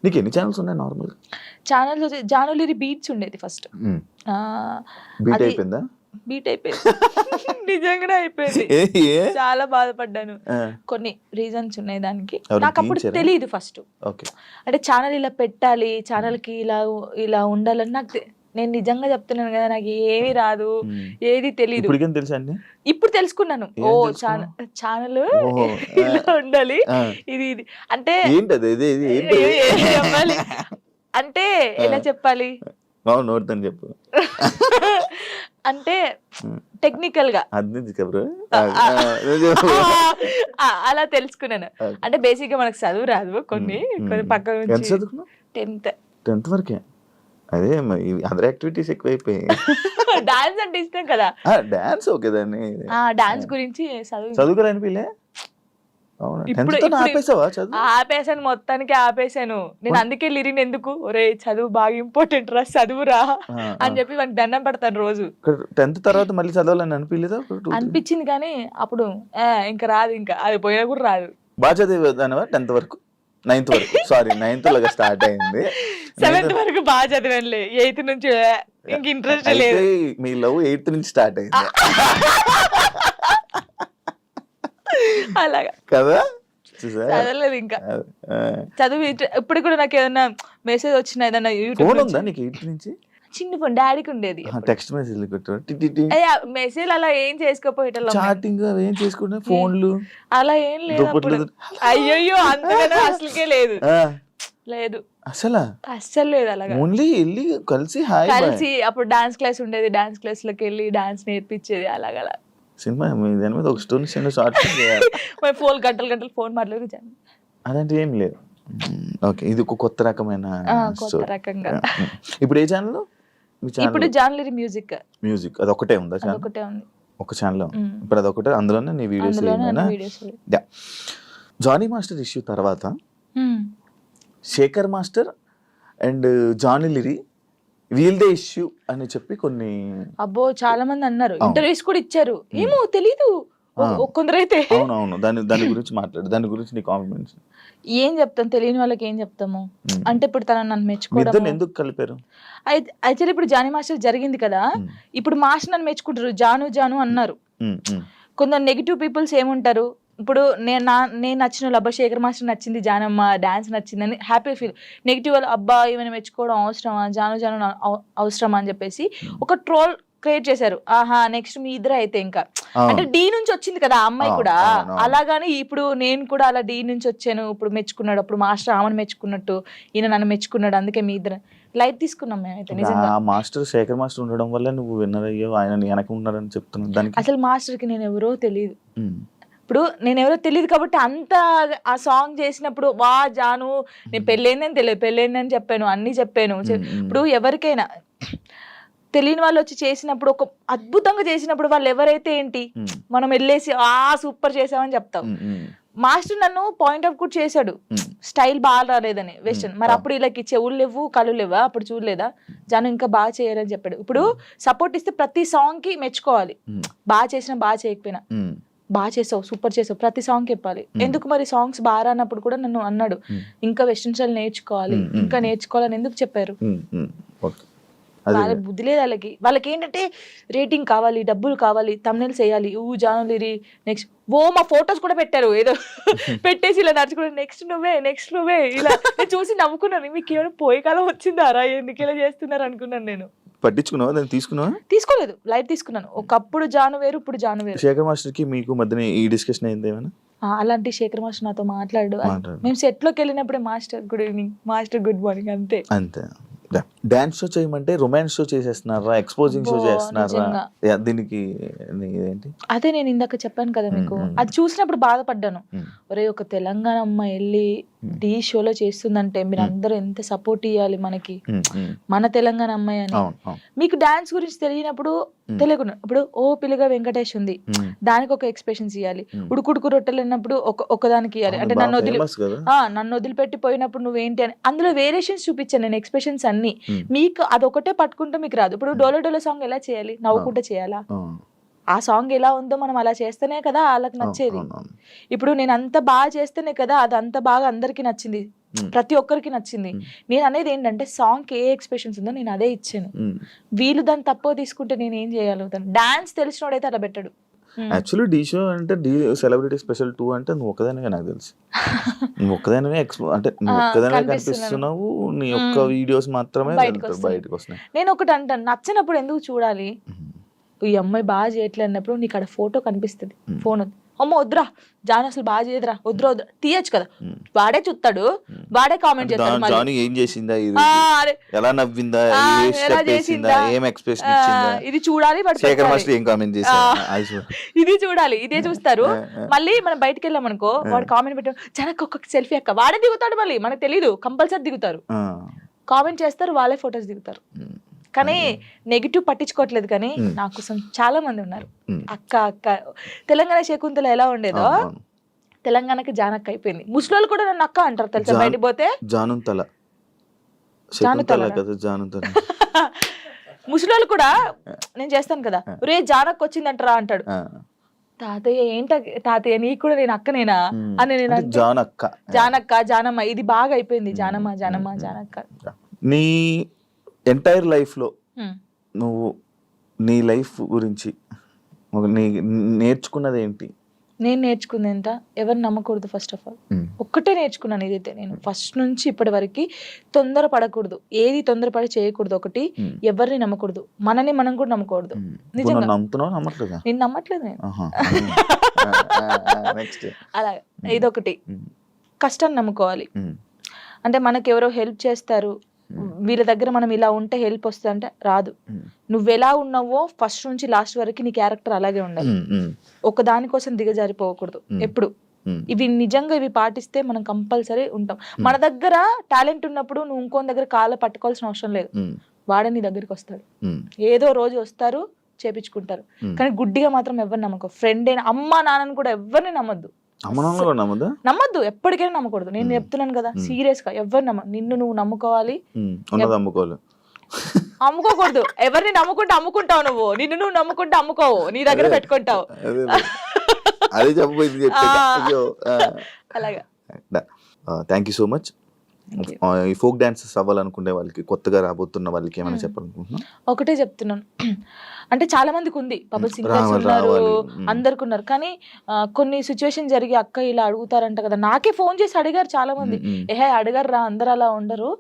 నీకు ఎన్ని ఛానల్స్ ఉన్నాయి నార్మల్ ఛానల్స్? జానులిరి బీట్స్ ఉండేది ఫస్ట్, బీట్ అయిపోయిందా? బీట్ అయిపోయింది. నిజంగానే అయిపోయింది. ఏ చాలా బాధపడ్డాను. ఆ, కొన్ని రీజన్స్ ఉన్నాయి దానికి. ఎవరు నాకు అప్పుడు తీయించారా? తెలియదు ఫస్ట్. ఓకే. అంటే ఛానల్ ఇలా పెట్టాలి, ఛానల్ కి ఇలా ఇలా ఉండాలని నాకు నేను నిజంగా చెప్తున్నాను కదా, నాకు ఏమీ రాదు, ఉమ్. ఏది తెలీదు. ఇప్పటికేం తెలుసా అండి? ఇప్పుడు తెలుసుకున్నాను. ఏం ఓ తెలుసుకున్నావు? ఛానల్ ఓహో, ఇలా ఉండాలి, ఆ. ఇది ఇది అంటే ఏంటది ఇది ఏంటి? ఏం చెప్పాలి అంటే ఎలా చెప్పాలి బాగు నోడుతాను చెప్పు. అంటే టెక్నికల్ గా అది కబరు అలా తెలుసుకున్నాను. అంటే బేసిక్ గా మనకు చదువు రాదు, కొన్ని కొన్ని పక్క ఎంత నుంచి చదువుకున్నావు? 10th వరకే. అదే అదర్ యాక్టివిటీస్ ఎక్కువైపోయాయి. డాన్స్ అంటే ఇష్టం కదా, డాన్స్ ఓకే దాన్ని డాన్స్ గురించి చదువుకోరాని పిల్లే. అవునా? ఇప్పుడు 10th తోనే ఆపేసావా చదువు? ఆపేసాను, మొత్తానికి ఆపేసాను. నేను అందుకే లిరిన్ ఎందుకు ఒరే చదువు బాగా ఇంపార్టెంట్ రా, చదువురా అని చెప్పి వానికి దండం పెడతాను రోజు. 10th తర్వాత మళ్ళీ చదవాలని అనిపించలేదా? అనిపించింది కానీ అప్పుడు ఇంకా రాదు, ఇంకా అది పోయినా కూడా రాదు. బాగా చదివేదానివా 10th వరకు? 9th వరకు, సారీ 9th లాగా స్టార్ట్ అయింది. 7th వరకు బాగా చదివానులే, 8th నుంచి ఇంక ఇంట్రెస్ట్ లేదు. అయితే మీ లవ్ 8th నుంచి స్టార్ట్ అయింది అలాగా కదా? చదవలేదు ఇంకా. చదువు ఇప్పుడు కూడా నాకు ఏదైనా మెసేజ్ వచ్చినా ఏదైనా ఫోన్ యూట్యూబ్ ఉందా నీకు 8th నుంచి? చిన్న ఫోన్ డాడీకి ఉండేది. టెక్స్ట్ మెసేజ్ మెసేజ్ అలా ఏం చేసుకోపోయేటోళ్ళం, చాటింగ్ అవి ఏం చేసుకుంటే ఫోన్లు అలా ఏం లేదు అప్పుడు. అయ్యయ్యో అంతగానో అసలుకే లేదు, లేదు అస్సలు లేదు. అలాగా ఓన్లీ వెళ్ళి కలిసి హాయ్ కలిసి అప్పుడు డాన్స్ క్లాస్ ఉండేది, డాన్స్ క్లాస్ లోకి వెళ్ళి డాన్స్ నేర్పించేది. అలాగలా సినిమా దాని మీద ఒక స్టోరీ షార్ట్ చేయాలి. మరి ఫోన్ గంటలు ఫోన్ మాట్లాడి అలాంటి ఏం లేదు. ఓకే, ఇది ఒక కొత్త రకమైన కొత్త రకంగా. ఇప్పుడు ఏ ఛానల్? ఇప్పుడు జాన్లరీ మ్యూజిక్ అది ఒకటే ఉందా ఛానల్? ఒకటే ఉంది, ఒక ఛానల్. ఇప్పుడు అది ఒకటే, అందులోనే నీ వీడియోస్. జానీ మాస్టర్ ఇష్యూ తర్వాత శేఖర్ మాస్టర్ అండ్ జానీ లిరి వీల్దే ఇష్యూ అని చెప్పి కొన్ని అబ్బో చాలా మంది అన్నారు, ఇంటర్వ్యూస్ కూడా ఇచ్చారు. ఏమో తెలీదు కొందరైతే. అవునవును, దాని గురించి మాట్లాడు, దాని గురించి నీ కాంప్లిమెంట్స్. ఏం చెప్తాం, తెలియని వాళ్ళకి ఏం చెప్తాము. అంటే ఇప్పుడు తన నన్ను మెచ్చుకోవడం ఎందుకు కలిపారు? అయితే ఇప్పుడు జానీ మాస్టర్ జరిగింది కదా, ఇప్పుడు మాస్టర్ నన్ను మెచ్చుకుంటారు, జాను జాను అన్నారు. కొందరు నెగిటివ్ పీపుల్స్ ఏముంటారు, ఇప్పుడు నేను నచ్చిన వాళ్ళు, అబ్బా శేఖర్ మాస్టర్ నచ్చింది, జానమ్మ డాన్స్ నచ్చిందని హ్యాపీ ఫీల్. నెగిటివ్ వాళ్ళు, అబ్బా ఏమైనా మెచ్చుకోవడం అవసరమా, జాను జాను అవసరమా అని చెప్పేసి ఒక ట్రోల్ క్రియేట్ చేశారు. ఆహా నెక్స్ట్ మీ ఇద్దరు అయితే ఇంకా, అంటే డి నుంచి వచ్చింది కదా ఆ అమ్మాయి కూడా, అలాగాని ఇప్పుడు నేను కూడా అలా డి నుంచి వచ్చాను, ఇప్పుడు మెచ్చుకున్నాడు, అప్పుడు మాస్టర్ ఆమెను మెచ్చుకున్నట్టు ఈయన నన్ను మెచ్చుకున్నాడు, అందుకే మీ ఇద్దరు లైట్ తీసుకున్నాం మేమైతే. నిజంగా మాస్టర్ శేఖర్ మాస్టర్ ఉండడం వల్ల నువ్వు విన్నర్ అయ్యో, ఆయన వెనక ఉన్నాడని చెప్తున్నాను. దానికి అసలు మాస్టర్ కి నేను ఎవరో తెలియదు, ఇప్పుడు నేను ఎవరో తెలియదు కాబట్టి అంత ఆ సాంగ్ చేసినప్పుడు వా జాను నేను పెళ్ళైందని తెలియదు, పెళ్ళైందని చెప్పాను, అన్ని చెప్పాను. ఇప్పుడు ఎవరికైనా తెలియని వాళ్ళు వచ్చి చేసినప్పుడు, ఒక అద్భుతంగా చేసినప్పుడు వాళ్ళు ఎవరైతే ఏంటి, మనం వెళ్ళేసి సూపర్ చేసామని చెప్తాం. మాస్టర్ నన్ను పాయింట్ అవుట్ కూడా చేశాడు, స్టైల్ బాగా రాలేదని వెస్టర్న్. మరి అప్పుడు వీళ్ళకి చెవులు లేవు కళ్ళు లేవా, అప్పుడు చూడలేదా జాను ఇంకా బాగా చేయాలని చెప్పాడు. ఇప్పుడు సపోర్ట్ ఇస్తే ప్రతి సాంగ్ కి మెచ్చుకోవాలి, బాగా చేసినా బాగా చేయకపోయినా, బాగా చేసావు సూపర్ చేసావు ప్రతి సాంగ్ చెప్పాలి. ఎందుకు మరి సాంగ్స్ బాగా రానప్పుడు కూడా నన్ను అన్నాడు, ఇంకా వెస్టర్న్ స్టైల్ నేర్చుకోవాలి, ఇంకా నేర్చుకోవాలని ఎందుకు చెప్పారు. వాళ్ళ బుద్ధి లేదు వాళ్ళకి ఏంటంటే రేటింగ్ కావాలి, డబ్బులు కావాలి, తమ్నెల్స్ వేయాలి, జాను లిరి నెక్స్ట్ మా ఫొటోస్ కూడా పెట్టారు ఏదో పెట్టేసి ఇలా నడుచుకుంటే నెక్స్ట్ నువ్వే ఇలా చూసి నవ్వుకున్నాను. మీకు ఏమైనా పోయే కాలం వచ్చిందారా, ఎందుకు ఇలా చేస్తున్నారు అనుకున్నాను. నేను పట్టించుకున్నావా దాన్ని? తీసుకోలేదు, లైట్ తీసుకున్నాను. ఒకప్పుడు జాను వేరు, ఇప్పుడు జాను వేరు. శేఖర్ మాస్టర్ కి మీకు మధ్యన ఈ డిస్కషన్ అయింది ఏమైనా? అలాంటి శేఖర్ మాస్టర్ నాతో మాట్లాడు, మేము సెట్ లోకి వెళ్ళినప్పుడే master good evening, master good morning, అంతే. డాన్స్ షో చేయమంటే రొమాన్స్ షో చేసేస్తున్నారా, ఎక్స్పోజింగ్ షో చేస్తున్నారా? దీనికి ఏంటి? అదే నేను ఇందాక చెప్పాను కదా మీకు, అది చూసినప్పుడు బాధపడ్డాను. ఒరే ఒక తెలంగాణ అమ్మాయి వెళ్ళి ఢీ షోలో చేస్తుందంటే మీరు అందరూ ఎంత సపోర్ట్ ఇవ్వాలి మనకి, మన తెలంగాణ అమ్మాయి అని. మీకు డాన్స్ గురించి తెలియనప్పుడు తెలియకుండా, ఇప్పుడు ఓ పిల్లగా వెంకటేష్ ఉంది, దానికి ఒక ఎక్స్ప్రెషన్స్ ఇవ్వాలి. ఉడుకుడుకు రొట్టెలు అన్నప్పుడు ఒకదానికి ఇవ్వాలి. అంటే నన్ను వదిలిపెట్టి పోయినప్పుడు నువ్వేంటి అని అందులో వేరియేషన్స్ చూపించాను నేను, ఎక్స్ప్రెషన్స్ అన్ని. మీకు అదొకటే పట్టుకుంటే మీకు రాదు. ఇప్పుడు డోలో డోలో సాంగ్ ఎలా చేయాలి, నవ్వుకుంటే చేయాలా? ఆ సాంగ్ ఎలా ఉందో మనం అలా చేస్తేనే కదా వాళ్ళకి నచ్చేది. ఇప్పుడు నేను అంత బాగా చేస్తేనే కదా అది అంత బాగా అందరికి నచ్చింది, ప్రతి ఒక్కరికి నచ్చింది. నేను అనేది ఏంటంటే సాంగ్ కి ఏ ఎక్స్ప్రెషన్స్ ఉందో నేను అదే ఇచ్చాను. వీళ్ళు దాన్ని తక్కువ తీసుకుంటే నేను ఏం చేయగలుగుతాను? డాన్స్ తెలిసినోడైతే అలా పెట్టాడు. యాక్చువల్లీ డీ షో అంటే డీ సెలబ్రిటీ స్పెషల్ 2 అంటే నువ్వు ఒక్కదానివే నాకు తెలుసు. నువ్వు ఒక్కదానివే అంటే నువ్వు ఒక్కదానివే కనిపిస్తున్నావు. నీ యొక్క వీడియోస్ మాత్రమే బయటకు వస్తున్నాయి. నేను ఒకటి అంటాను, నచ్చినప్పుడు ఎందుకు చూడాలి? ఈ అమ్మాయి బాగా చేయట్లేదు అన్నప్పుడు నీకు అక్కడ ఫోటో కనిపిస్తుంది, ఫోన్ అమ్మ వద్దురా జాను అసలు బాగా చేయదురా, వద్దురా వద్దురా తీయచ్చు కదా. వాడే చూస్తాడు, వాడే కామెంట్ చేస్తాడు. జాను ఏం చేసిందా, ఎలా నవ్విందా, ఏం ఎక్స్ప్రెషన్ ఇచ్చిందా, ఇది చూడాలి. శేఖర్ మాస్టర్ ఏం కామెంట్ చేశారు, ఇది చూడాలి, ఇదే చూస్తారు. మళ్ళీ మనం బయటకు వెళ్ళాం అనుకో, వాడు కామెంట్ పెట్టాడు జనకు ఒక్కొక్క సెల్ఫీ అక్క, వాడే దిగుతాడు. మళ్ళీ మనకు తెలీదు, కంపల్సరీ దిగుతారు, కామెంట్ చేస్తారు, వాళ్ళే ఫొటోస్ దిగుతారు. కానీ నెగిటివ్ పట్టించుకోవట్లేదు. కానీ నా కోసం చాలా మంది ఉన్నారు. అక్క అక్క తెలంగాణ శకుంతల ఎలా ఉండేదో తెలంగాణకి జానక్క అయిపోయింది. ముసలోళ్ళు కూడా నన్ను అక్క అంటారు తెలుసా, బయటికి పోతే ముసలోళ్ళు కూడా నేను చేస్తాను కదా, రే జానక్క వచ్చిందంటారా అంటాడు. తాతయ్య ఏంట తాతయ్య నీకు కూడా నేను అక్కనేనా అని నేను జానక్క జానమ్మ ఇది బాగా అయిపోయింది. జానమ్మ జానమ్మ జానక్క. నీ ఎంటైర్ లైఫ్లో నువ్వు నీ లైఫ్ గురించి నేర్చుకున్నది ఏంటి? నేను నేర్చుకుంది ఎంత, ఎవరిని నమ్మకూడదు. ఫస్ట్ ఆఫ్ ఆల్ ఒక్కటే నేర్చుకున్నాను. ఇదైతే నేను ఫస్ట్ నుంచి ఇప్పటి వరకు తొందరపడకూడదు, ఏది తొందరపడి చేయకూడదు. ఒకటి, ఎవరిని నమ్మకూడదు, మనని మనం కూడా నమ్మకూడదు. నిజంగా నేను నమ్మట్లేదు నేను. అలా ఇదొకటి. కష్టాన్ని నమ్ముకోవాలి. అంటే మనకు ఎవరో హెల్ప్ చేస్తారు, వీళ్ళ దగ్గర మనం ఇలా ఉంటే హెల్ప్ వస్తుంది అంటే రాదు. నువ్వెలా ఉన్నావో ఫస్ట్ నుంచి లాస్ట్ వరకు నీ క్యారెక్టర్ అలాగే ఉండాలి. ఒక దానికోసం దిగజారిపోకూడదు ఎప్పుడు. ఇవి నిజంగా ఇవి పాటిస్తే మనం కంపల్సరీ ఉంటాం. మన దగ్గర టాలెంట్ ఉన్నప్పుడు నువ్వు ఇంకో దగ్గర కాళ్ళ పట్టుకోవాల్సిన అవసరం లేదు. వాడే నీ దగ్గరికి వస్తాడు, ఏదో రోజు వస్తారు, చేపించుకుంటారు. కానీ గుడ్డిగా మాత్రం ఎవరిని నమ్మకం. ఫ్రెండ్ అయినా అమ్మ నాన్నని కూడా ఎవరిని నమ్మద్దు. నమ్మద్దు, ఎప్పటికైనా నమ్మకూడదు. నేను చెప్తున్నాను కదా, సీరియస్ గా ఎవరు నిన్ను నువ్వు నమ్ముకోవాలి, అమ్ముకోకూడదు. ఎవరిని నమ్ముకుంటే అమ్ముకుంటావు నువ్వు, నిన్ను నువ్వు నమ్ముకుంటే అమ్ముకోవు, నీ దగ్గర పెట్టుకుంటావు. అలాగా. Thank you so much. ఈ ఫోక్ డాన్సెస్ అవ్వాలనుకునే వాళ్ళకి, కొత్తగా రాబోతున్న వాళ్ళకి ఏమైనా చెప్పాలనుకుంటున్నా? ఒకటే చెప్తున్నాను, అంటే చాలా మందికి ఉంది, పాపం సింగర్స్ ఉన్నారు, అందరికి ఉన్నారు. కానీ కొన్ని సిచ్యువేషన్ జరిగి అక్క ఇలా అడుగుతారంట కదా, నాకే ఫోన్ చేసి అడిగారు చాలా మంది. అడిగారు రా, అందరు అలా ఉండరు,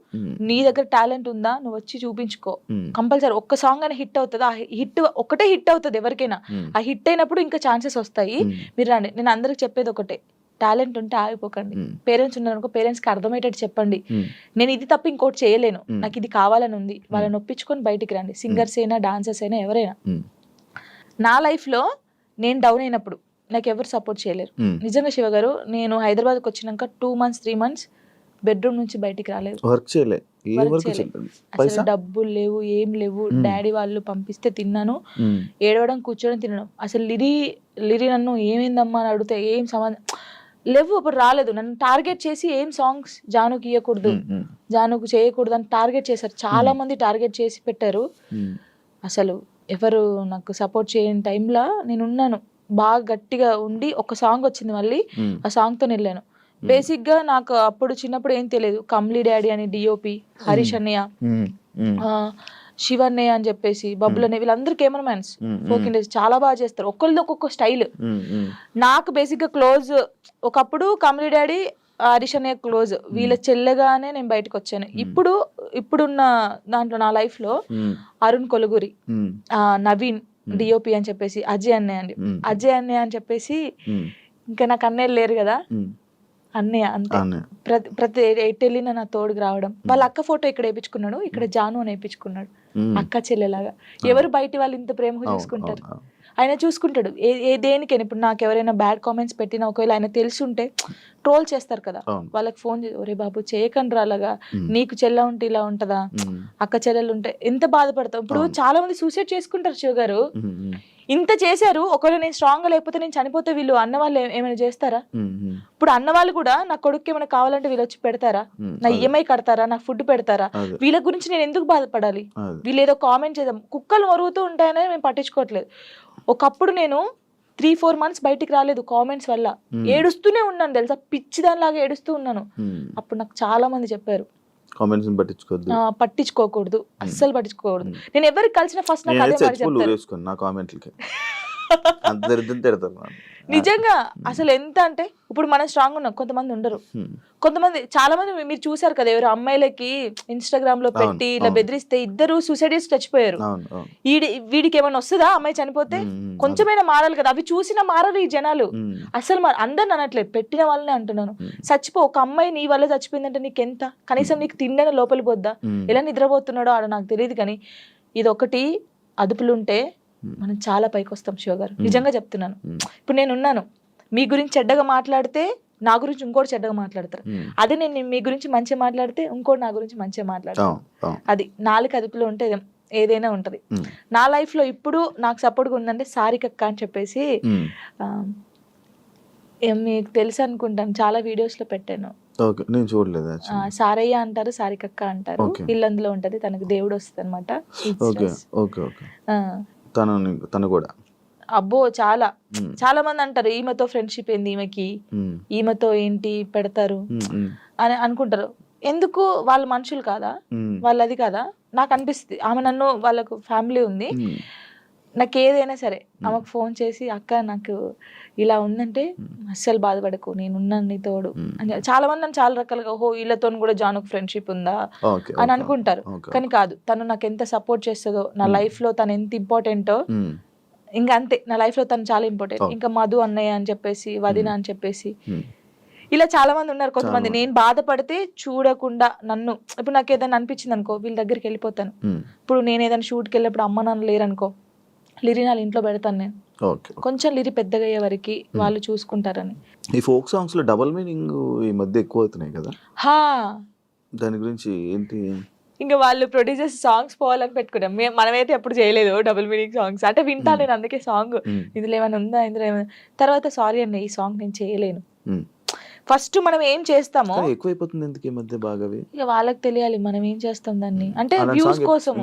నీ దగ్గర టాలెంట్ ఉందా, నువ్వు వచ్చి చూపించుకో, కంపల్సరీ ఒక్క సాంగ్ అయినా హిట్ అవుతుంది. ఆ హిట్ ఒకటే హిట్ అవుతుంది ఎవరికైనా. ఆ హిట్ అయినప్పుడు ఇంకా ఛాన్సెస్ వస్తాయి, మీరు రండి. నేను అందరికి చెప్పేది ఒకటే, టాలెంట్ ఉంటే ఆగిపోకండి. పేరెంట్స్ ఉన్నారనుకో, పేరెంట్స్ కి అర్థమయ్యేటట్టు చెప్పండి, నేను ఇది తప్ప ఇంకోటి చేయలేను, నాకు ఇది కావాలని ఉంది, వాళ్ళని ఒప్పించుకొని బయటికి రండి. సింగర్స్ అయినా డాన్సర్స్ అయినా ఎవరైనా. నా లైఫ్ లో నేను డౌన్ అయినప్పుడు నాకు ఎవరు సపోర్ట్ చేయలేరు. నిజంగా శివ గారు, నేను హైదరాబాద్కి వచ్చినాక 2 months 3 months బెడ్రూమ్ నుంచి బయటికి రాలేదు. అసలు డబ్బులు లేవు, ఏం లేవు. డాడీ వాళ్ళు పంపిస్తే తిన్నాను, ఏడవడం కూర్చోడం తినడం. అసలు లిరి నన్ను ఏమైందమ్మా అని అడిగితే ఏం సంబంధం లేవు, అప్పుడు రాలేదు. నన్ను టార్గెట్ చేసి ఏం సాంగ్స్ జానుకి ఇవ్వకూడదు, జానుకు చేయకూడదు అని టార్గెట్ చేశారు. చాలా మంది టార్గెట్ చేసి పెట్టారు. అసలు ఎవరు నాకు సపోర్ట్ చేయని టైంలో నేను ఉన్నాను, బాగా గట్టిగా ఉండి ఒక సాంగ్ వచ్చింది, మళ్ళీ ఆ సాంగ్ తో వెళ్ళాను. బేసిక్ గా నాకు అప్పుడు చిన్నప్పుడు ఏం తెలియదు. కమ్లీ డాడీ అని డిఓపి, హరీష్ అన్నయ్య, శివన్నయ్య అని చెప్పేసి, బబ్బులు అనే, వీళ్ళందరూ కెమెరామెన్స్, ఫోక్ ఇండస్ట్రీ చాలా బాగా చేస్తారు. ఒక్కరిది ఒక్కొక్క స్టైల్. నాకు బేసిక్ గా క్లోజ్ ఒకప్పుడు కమ్లీ డాడీ, హరీష్ అన్నయ్య క్లోజ్. వీళ్ళ చెల్లెగానే నేను బయటకు వచ్చాను. ఇప్పుడున్న దాంట్లో నా లైఫ్ లో అరుణ్ కొలుగురి, నవీన్ డిఓపి అని చెప్పేసి, అజయ్ అన్నయ్య అని చెప్పేసి, ఇంకా నాకు అన్నయ్యలు లేరు కదా, అన్నయ్య అంతే. ప్రతి ఎటు వెళ్ళినా నా తోడుకు రావడం. వాళ్ళ అక్క ఫోటో ఇక్కడ వేయించుకున్నాడు, ఇక్కడ జాను అని వేయించుకున్నాడు, అక్క చెల్లెలాగా. ఎవరు బయట వాళ్ళు ఇంత ప్రేమగా చూసుకుంటారు, ఆయన చూసుకుంటాడు. దేనికైనా ఇప్పుడు నాకు ఎవరైనా బ్యాడ్ కామెంట్స్ పెట్టినా, ఒకవేళ ఆయన తెలిసి ఉంటే ట్రోల్ చేస్తారు కదా, వాళ్ళకి ఫోన్ చేసి, ఒరే బాబు చేయకండి అలాగా, నీకు చెల్ల ఉంటే ఇలా ఉంటదా, అక్క చెల్లెలు ఉంటే ఎంత బాధపడతాం. ఇప్పుడు చాలా మంది సూసైడ్ చేసుకుంటారు శివ గారు. ఇంత చేశారు, ఒకవేళ నేను స్ట్రాంగ్ గా లేకపోతే, నేను చనిపోతే వీళ్ళు అన్న వాళ్ళు ఏమైనా చేస్తారా? ఇప్పుడు అన్న వాళ్ళు కూడా నా కొడుకు ఏమైనా కావాలంటే వీళ్ళు వచ్చి పెడతారా, నా ఈఎంఐ కడతారా, నాకు ఫుడ్ పెడతారా? వీళ్ళ గురించి నేను ఎందుకు బాధపడాలి? వీళ్ళు ఏదో కామెంట్ చేద్దాం, కుక్కలు మరుగుతూ ఉంటాయని మేము పట్టించుకోవట్లేదు. ఒకప్పుడు నేను 3-4 months బయటికి రాలేదు కామెంట్స్ వల్ల, ఏడుస్తూనే ఉన్నాను తెలుసా, పిచ్చి దానిలాగా ఏడుస్తూ ఉన్నాను. అప్పుడు నాకు చాలా మంది చెప్పారు, పట్టించుకోకూడదు, అస్సలు పట్టించుకోకూడదు. నేను ఎవరికి కలిసిన ఫస్ట్ నాకు అదే మాట చెప్తారు, అంత దరిద్రం తిడతారు నన్ను. నిజంగా అసలు ఎంత అంటే ఇప్పుడు మనం స్ట్రాంగ్ ఉన్నాం, కొంతమంది ఉండరు. కొంతమంది చాలా మంది మీరు చూసారు కదా, ఎవరు అమ్మాయిలకి ఇన్స్టాగ్రామ్ లో పెట్టి ఇలా బెదిరిస్తే ఇద్దరు సూసైడ్ చేసి చచ్చిపోయారు. అవును, అవును. వీడికి ఏమైనా వస్తుందా అమ్మాయి చనిపోతే? కొంచెమైనా మారాలి కదా. అవి చూసినా మారరు ఈ జనాలు. అసలు అందరిని అనట్లేదు, పెట్టిన వాళ్ళనే అంటున్నాను. చచ్చిపో, ఒక అమ్మాయి నీ వల్ల చచ్చిపోయిందంటే నీకెంత, కనీసం నీకు తిండైనా లోపలి పోద్దా? ఎలా నిద్రపోతున్నాడో ఆడ నాకు తెలియదు, కానీ ఇది ఒకటి అదుపులుంటే మనం చాలా పైకి వస్తాం శివ గారు. నిజంగా చెప్తున్నాను. ఇప్పుడు నేను ఉన్నాను, మీ గురించి చెడ్డగా మాట్లాడితే నా గురించి ఇంకోటి చెడ్డగా మాట్లాడతారు. అదే నేను మీ గురించి మంచిగా మాట్లాడితే ఇంకోటి నా గురించి మంచిగా మాట్లాడతారు. అది నాలుగు అదుపులో ఉంటే ఏదైనా ఉంటది. నా లైఫ్ లో ఇప్పుడు నాకు సపోర్ట్గా ఉందంటే సారికక్క అని చెప్పేసి, మీకు తెలుసు అనుకుంటాను, చాలా వీడియోస్ లో పెట్టాను. నేను చూడలేదు. సారయ్య అంటారు, సారికక్క అంటారు. ఇల్లందులో ఉంటది, తనకు దేవుడు వస్తుంది అనమాట. తను కూడా అబ్బో చాలా చాలా మంది అంటారు ఈమెతో ఫ్రెండ్షిప్ ఏంది, ఈమెతో ఏంటి పెడతారు అని అనుకుంటారు. ఎందుకు? వాళ్ళ మనుషులు కాదా, వాళ్ళు అది కాదా? నాకు అనిపిస్తుంది. ఆమె నన్ను, వాళ్ళకు ఫ్యామిలీ ఉంది, నాకు ఏదైనా సరే ఆమెకు ఫోన్ చేసి అక్క నాకు ఇలా ఉందంటే అస్సలు బాధపడకు, నేనున్నాను నీ తోడు అని. చాలా మంది నన్ను చాలా రకాలుగా, ఓహో వీళ్ళతో కూడా జానుకు ఫ్రెండ్షిప్ ఉందా అని అనుకుంటారు. కానీ కాదు, తను నాకు ఎంత సపోర్ట్ చేస్తుందో, నా లైఫ్ లో తను ఎంత ఇంపార్టెంటో, ఇంకా అంతే. నా లైఫ్ లో తను చాలా ఇంపార్టెంట్. ఇంకా మధు అన్నయ్య అని చెప్పేసి, వదిన అని చెప్పేసి, ఇలా చాలా మంది ఉన్నారు. కొంతమంది నేను బాధపడితే చూడకుండా నన్ను, ఇప్పుడు నాకు ఏదైనా అనిపించింది అనుకో, వీళ్ళ దగ్గరికి వెళ్ళిపోతాను. ఇప్పుడు నేను ఏదైనా షూట్కి వెళ్ళినప్పుడు అమ్మ నాన్న లేరనుకో, లిరి నా ఇంట్లో పెడతాను నేను. కొంచెం లిరి పెద్దగా అయ్యే వరకు వాళ్ళు చూసుకుంటారని. ఈ ఫోక్ సాంగ్స్ లో డబుల్ మీనింగ్ ఈ మధ్య ఎక్కువ అవుతున్నాయి కదా, దాని గురించి ఏంటి? ఇంకా వాళ్ళు ప్రొడ్యూసర్స్ సాంగ్స్ పోవాలని పెట్టుకున్నాం. మనమైతే ఎప్పుడు చేయలేదు డబుల్ మీనింగ్ సాంగ్స్. అంటే వింటా నేను, అందుకే సాంగ్ ఇందులో ఏమైనా ఉందా, ఇందులో ఏమైనా. తర్వాత సారీ అండి, ఈ సాంగ్ నేను చేయలేను. ఫస్ట్ మనం ఏం చేస్తామో ఎక్కువైపోతుంది ఎందుకు ఈ మధ్య బాగా, ఇక వాళ్ళకి తెలియాలి మనం ఏం చేస్తాం దాన్ని. అంటే వ్యూస్ కోసం.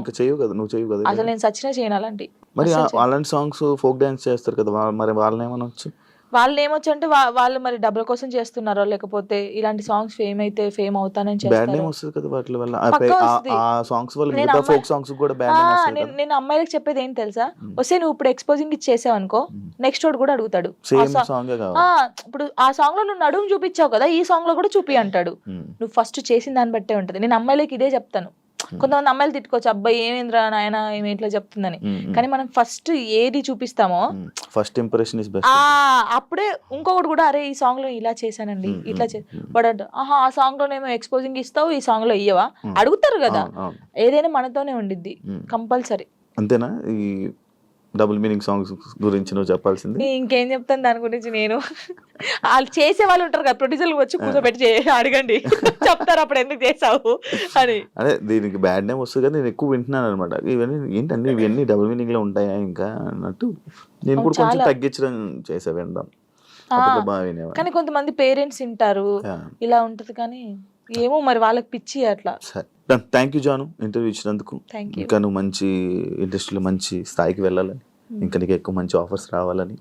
అసలు నేను సచ్చినా చేయను అలాంటి. మరి అలాంటి సాంగ్స్ ఫోక్ డాన్స్ చేస్తారు కదా, మరి వాళ్ళని ఏమనొచ్చు? వాళ్ళు ఏమొచ్చు అంటే వాళ్ళు మరి డబ్బుల కోసం చేస్తున్నారో, లేకపోతే ఇలాంటి సాంగ్స్ ఫేమ్ అయితే ఫేమ్ అవుతానని చేస్తారు. నేను అమ్మాయిలకు చెప్పేది ఏంటి తెలుసా, వస్తే నువ్వు ఇప్పుడు ఎక్స్పోజింగ్ ఇచ్చేసావు అనుకో, నెక్స్ట్ వాడు కూడా అడుగుతాడు. ఇప్పుడు ఆ సాంగ్ లో నువ్వు నడుము చూపించావు కదా, ఈ సాంగ్ లో కూడా చూపి అంటాడు. నువ్వు ఫస్ట్ చేసిన దాన్ని బట్టే ఉంటది. నేను అమ్మాయిలకి ఇదే చెప్తాను. కొంతమంది అమ్మాయిలు తిట్టుకోవచ్చు, అబ్బాయి ఏమేంద్రా నాయన ఏమి ఇట్లా చెప్తుందని, కానీ మనం ఫస్ట్ ఏది చూపిస్తామో ఫస్ట్ ఇంప్రెషన్ ఇస్ బెస్ట్. అప్పుడే ఇంకొకటి కూడా, అరే ఈ సాంగ్ లో ఇలా చేశానండి, ఇట్లా వాడు ఆహా ఆ సాంగ్ లోనేమో ఎక్స్పోజింగ్ ఇస్తావు, ఈ సాంగ్ లో ఇయ్యవా అడుగుతారు కదా. ఏదైనా మనతోనే ఉండిద్ది కంపల్సరీ. అంతేనా? ఈ డబుల్ మీనింగ్ సాంగ్స్ గురించి నువ్వు చెప్పాల్సింది. ఇంకేం చెప్తాను దాని గురించి. నేను వాళ్ళు చేసే వాళ్ళు ఉంటారు కదా, ప్రొడ్యూసర్లు వచ్చి కూర్చోబెట్టి అడగండి, చెప్తారు అప్పుడు ఎందుకు చేసావు అని. అదే దీనికి బ్యాడ్ నేమ్ వస్తుంది కదా, నేను ఎక్కువ వింటున్నాను అనమాట. ఇవన్నీ ఏంటంటే ఇవన్నీ డబుల్ మీనింగ్ లో ఉంటాయా ఇంకా అన్నట్టు నేను కూడా కొంచెం తగ్గించడం చేసా వినడం. కానీ కొంతమంది పేరెంట్స్ వింటారు, ఇలా ఉంటది. కానీ ఏమో మరి వాళ్ళకి పిచ్చి అట్లా. థ్యాంక్ యూ జాను, ఇంటర్వ్యూ ఇచ్చినందుకు. ఇంకా నువ్వు మంచి ఇండస్ట్రీలో మంచి స్థాయికి వెళ్ళాలని, ఇంకా నీకు ఎక్కువ మంచి ఆఫర్స్ రావాలని,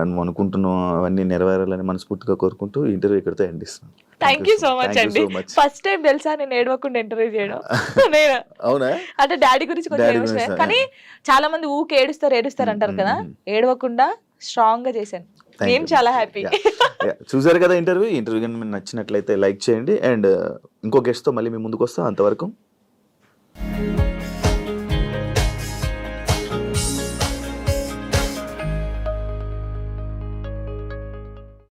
నువ్వు అనుకుంటున్నావు అవన్నీ నెరవేరాలని మనస్ఫూర్తిగా కోరుకుంటూ ఈ ఇంటర్వ్యూ ఇక్కడితో ఎండ్ ఇస్తున్నాను. థ్యాంక్ యూ సో మచ్ అండి. ఫస్ట్ టైం తెలుసా నేను ఏడవకుండా ఇంటర్వ్యూ చేయడం. అవునా? అంటే డాడీ గురించి కొంచెం, కానీ చాలా మంది ఊకే ఏడుస్తారు అంటారు కదా, ఏడవకుండా స్ట్రాంగ్ గా చేశాను. నేను చాలా హ్యాపీ. చూసారు కదా ఇంటర్వ్యూ కానీ మీకు నచ్చినట్లయితే లైక్ చేయండి. అండ్ ఇంకో గెస్ట్ తో మళ్ళీ మీ ముందుకు వస్తాం. అంతవరకు